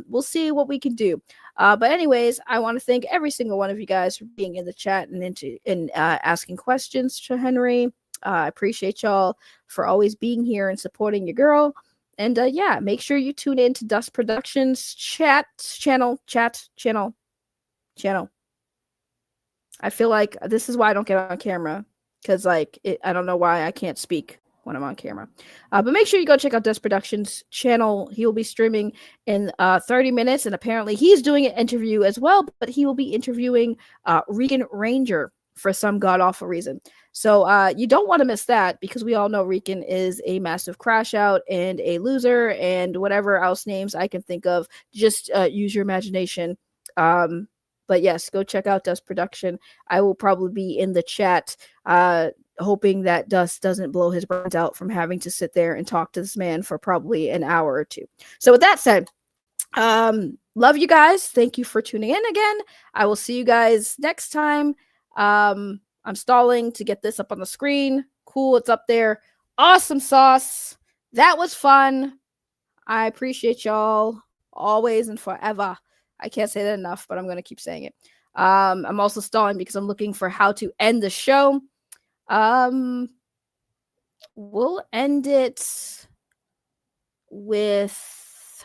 We'll see what we can do. But anyways, I want to thank every single one of you guys for being in the chat and asking questions to Henry. I appreciate y'all for always being here and supporting your girl. And yeah, make sure you tune in to Dust Productions channel. I feel like this is why I don't get on camera, because I don't know why I can't speak when I'm on camera. But make sure you go check out Dust Productions channel. He will be streaming in 30 minutes, and apparently he's doing an interview as well, but he will be interviewing Rican Ranger for some god-awful reason. So you don't want to miss that, because we all know Rican is a massive crash out and a loser and whatever else names I can think of. Just use your imagination. But yes, go check out Dust Production. I will probably be in the chat hoping that Dust doesn't blow his brains out from having to sit there and talk to this man for probably an hour or two. So with that said, love you guys. Thank you for tuning in again. I will see you guys next time. I'm stalling to get this up on the screen. Cool, it's up there. Awesome sauce. That was fun. I appreciate y'all always and forever. I can't say that enough, but I'm going to keep saying it. I'm also stalling because I'm looking for how to end the show. We'll end it with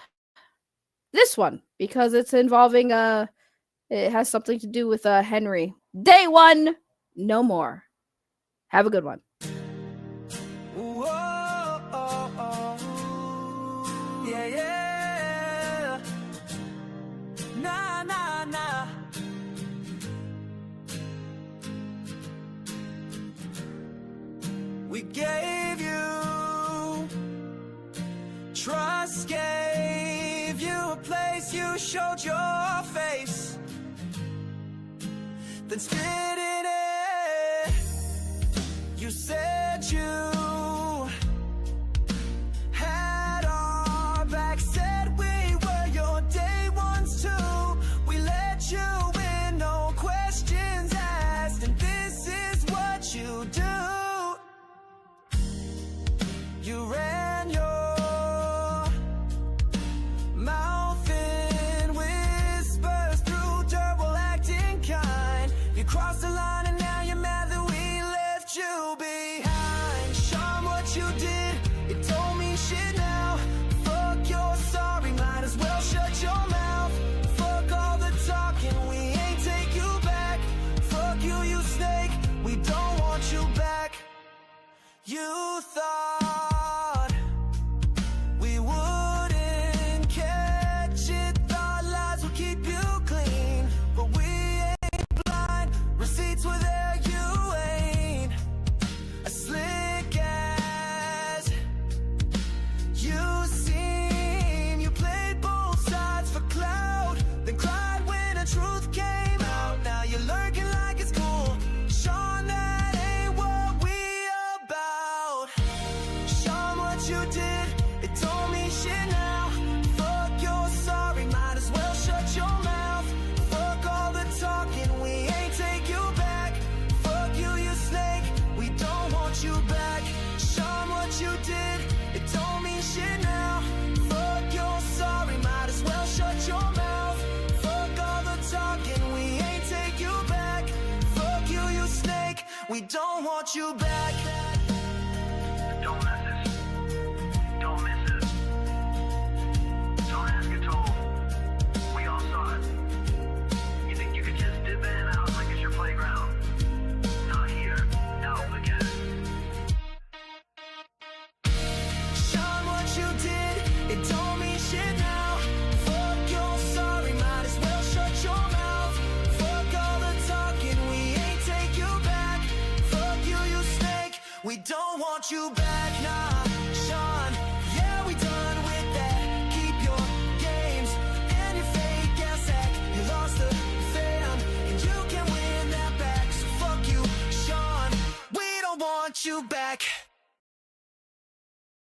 this one because it's involving it has something to do with Henry. Day one, no more. Have a good one. We gave you trust, gave you a place, you showed your face, then spit in it. You said you had our back, said we were your day ones too. We let you in, no questions asked, and this is what you do. You ran your mouth in whispers through dirt while acting kind. You crossed the line and now you're mad that we left you behind. want you back. Don't mess it. Don't miss it. Don't ask it told. We all saw it. You think you could just dip in and out like it's your playground? Not here. Out again. Sean, what you did, it don't mean shit now. Fuck your sorry, might as well shut your mouth. Fuck all the talking, we ain't take you back. Fuck you, you snake, we don't want you back, nah. Sean, yeah, we done with that. Keep your games and your fake ass act. You lost the fam, and you can win that back. So fuck you, Sean, we don't want you back.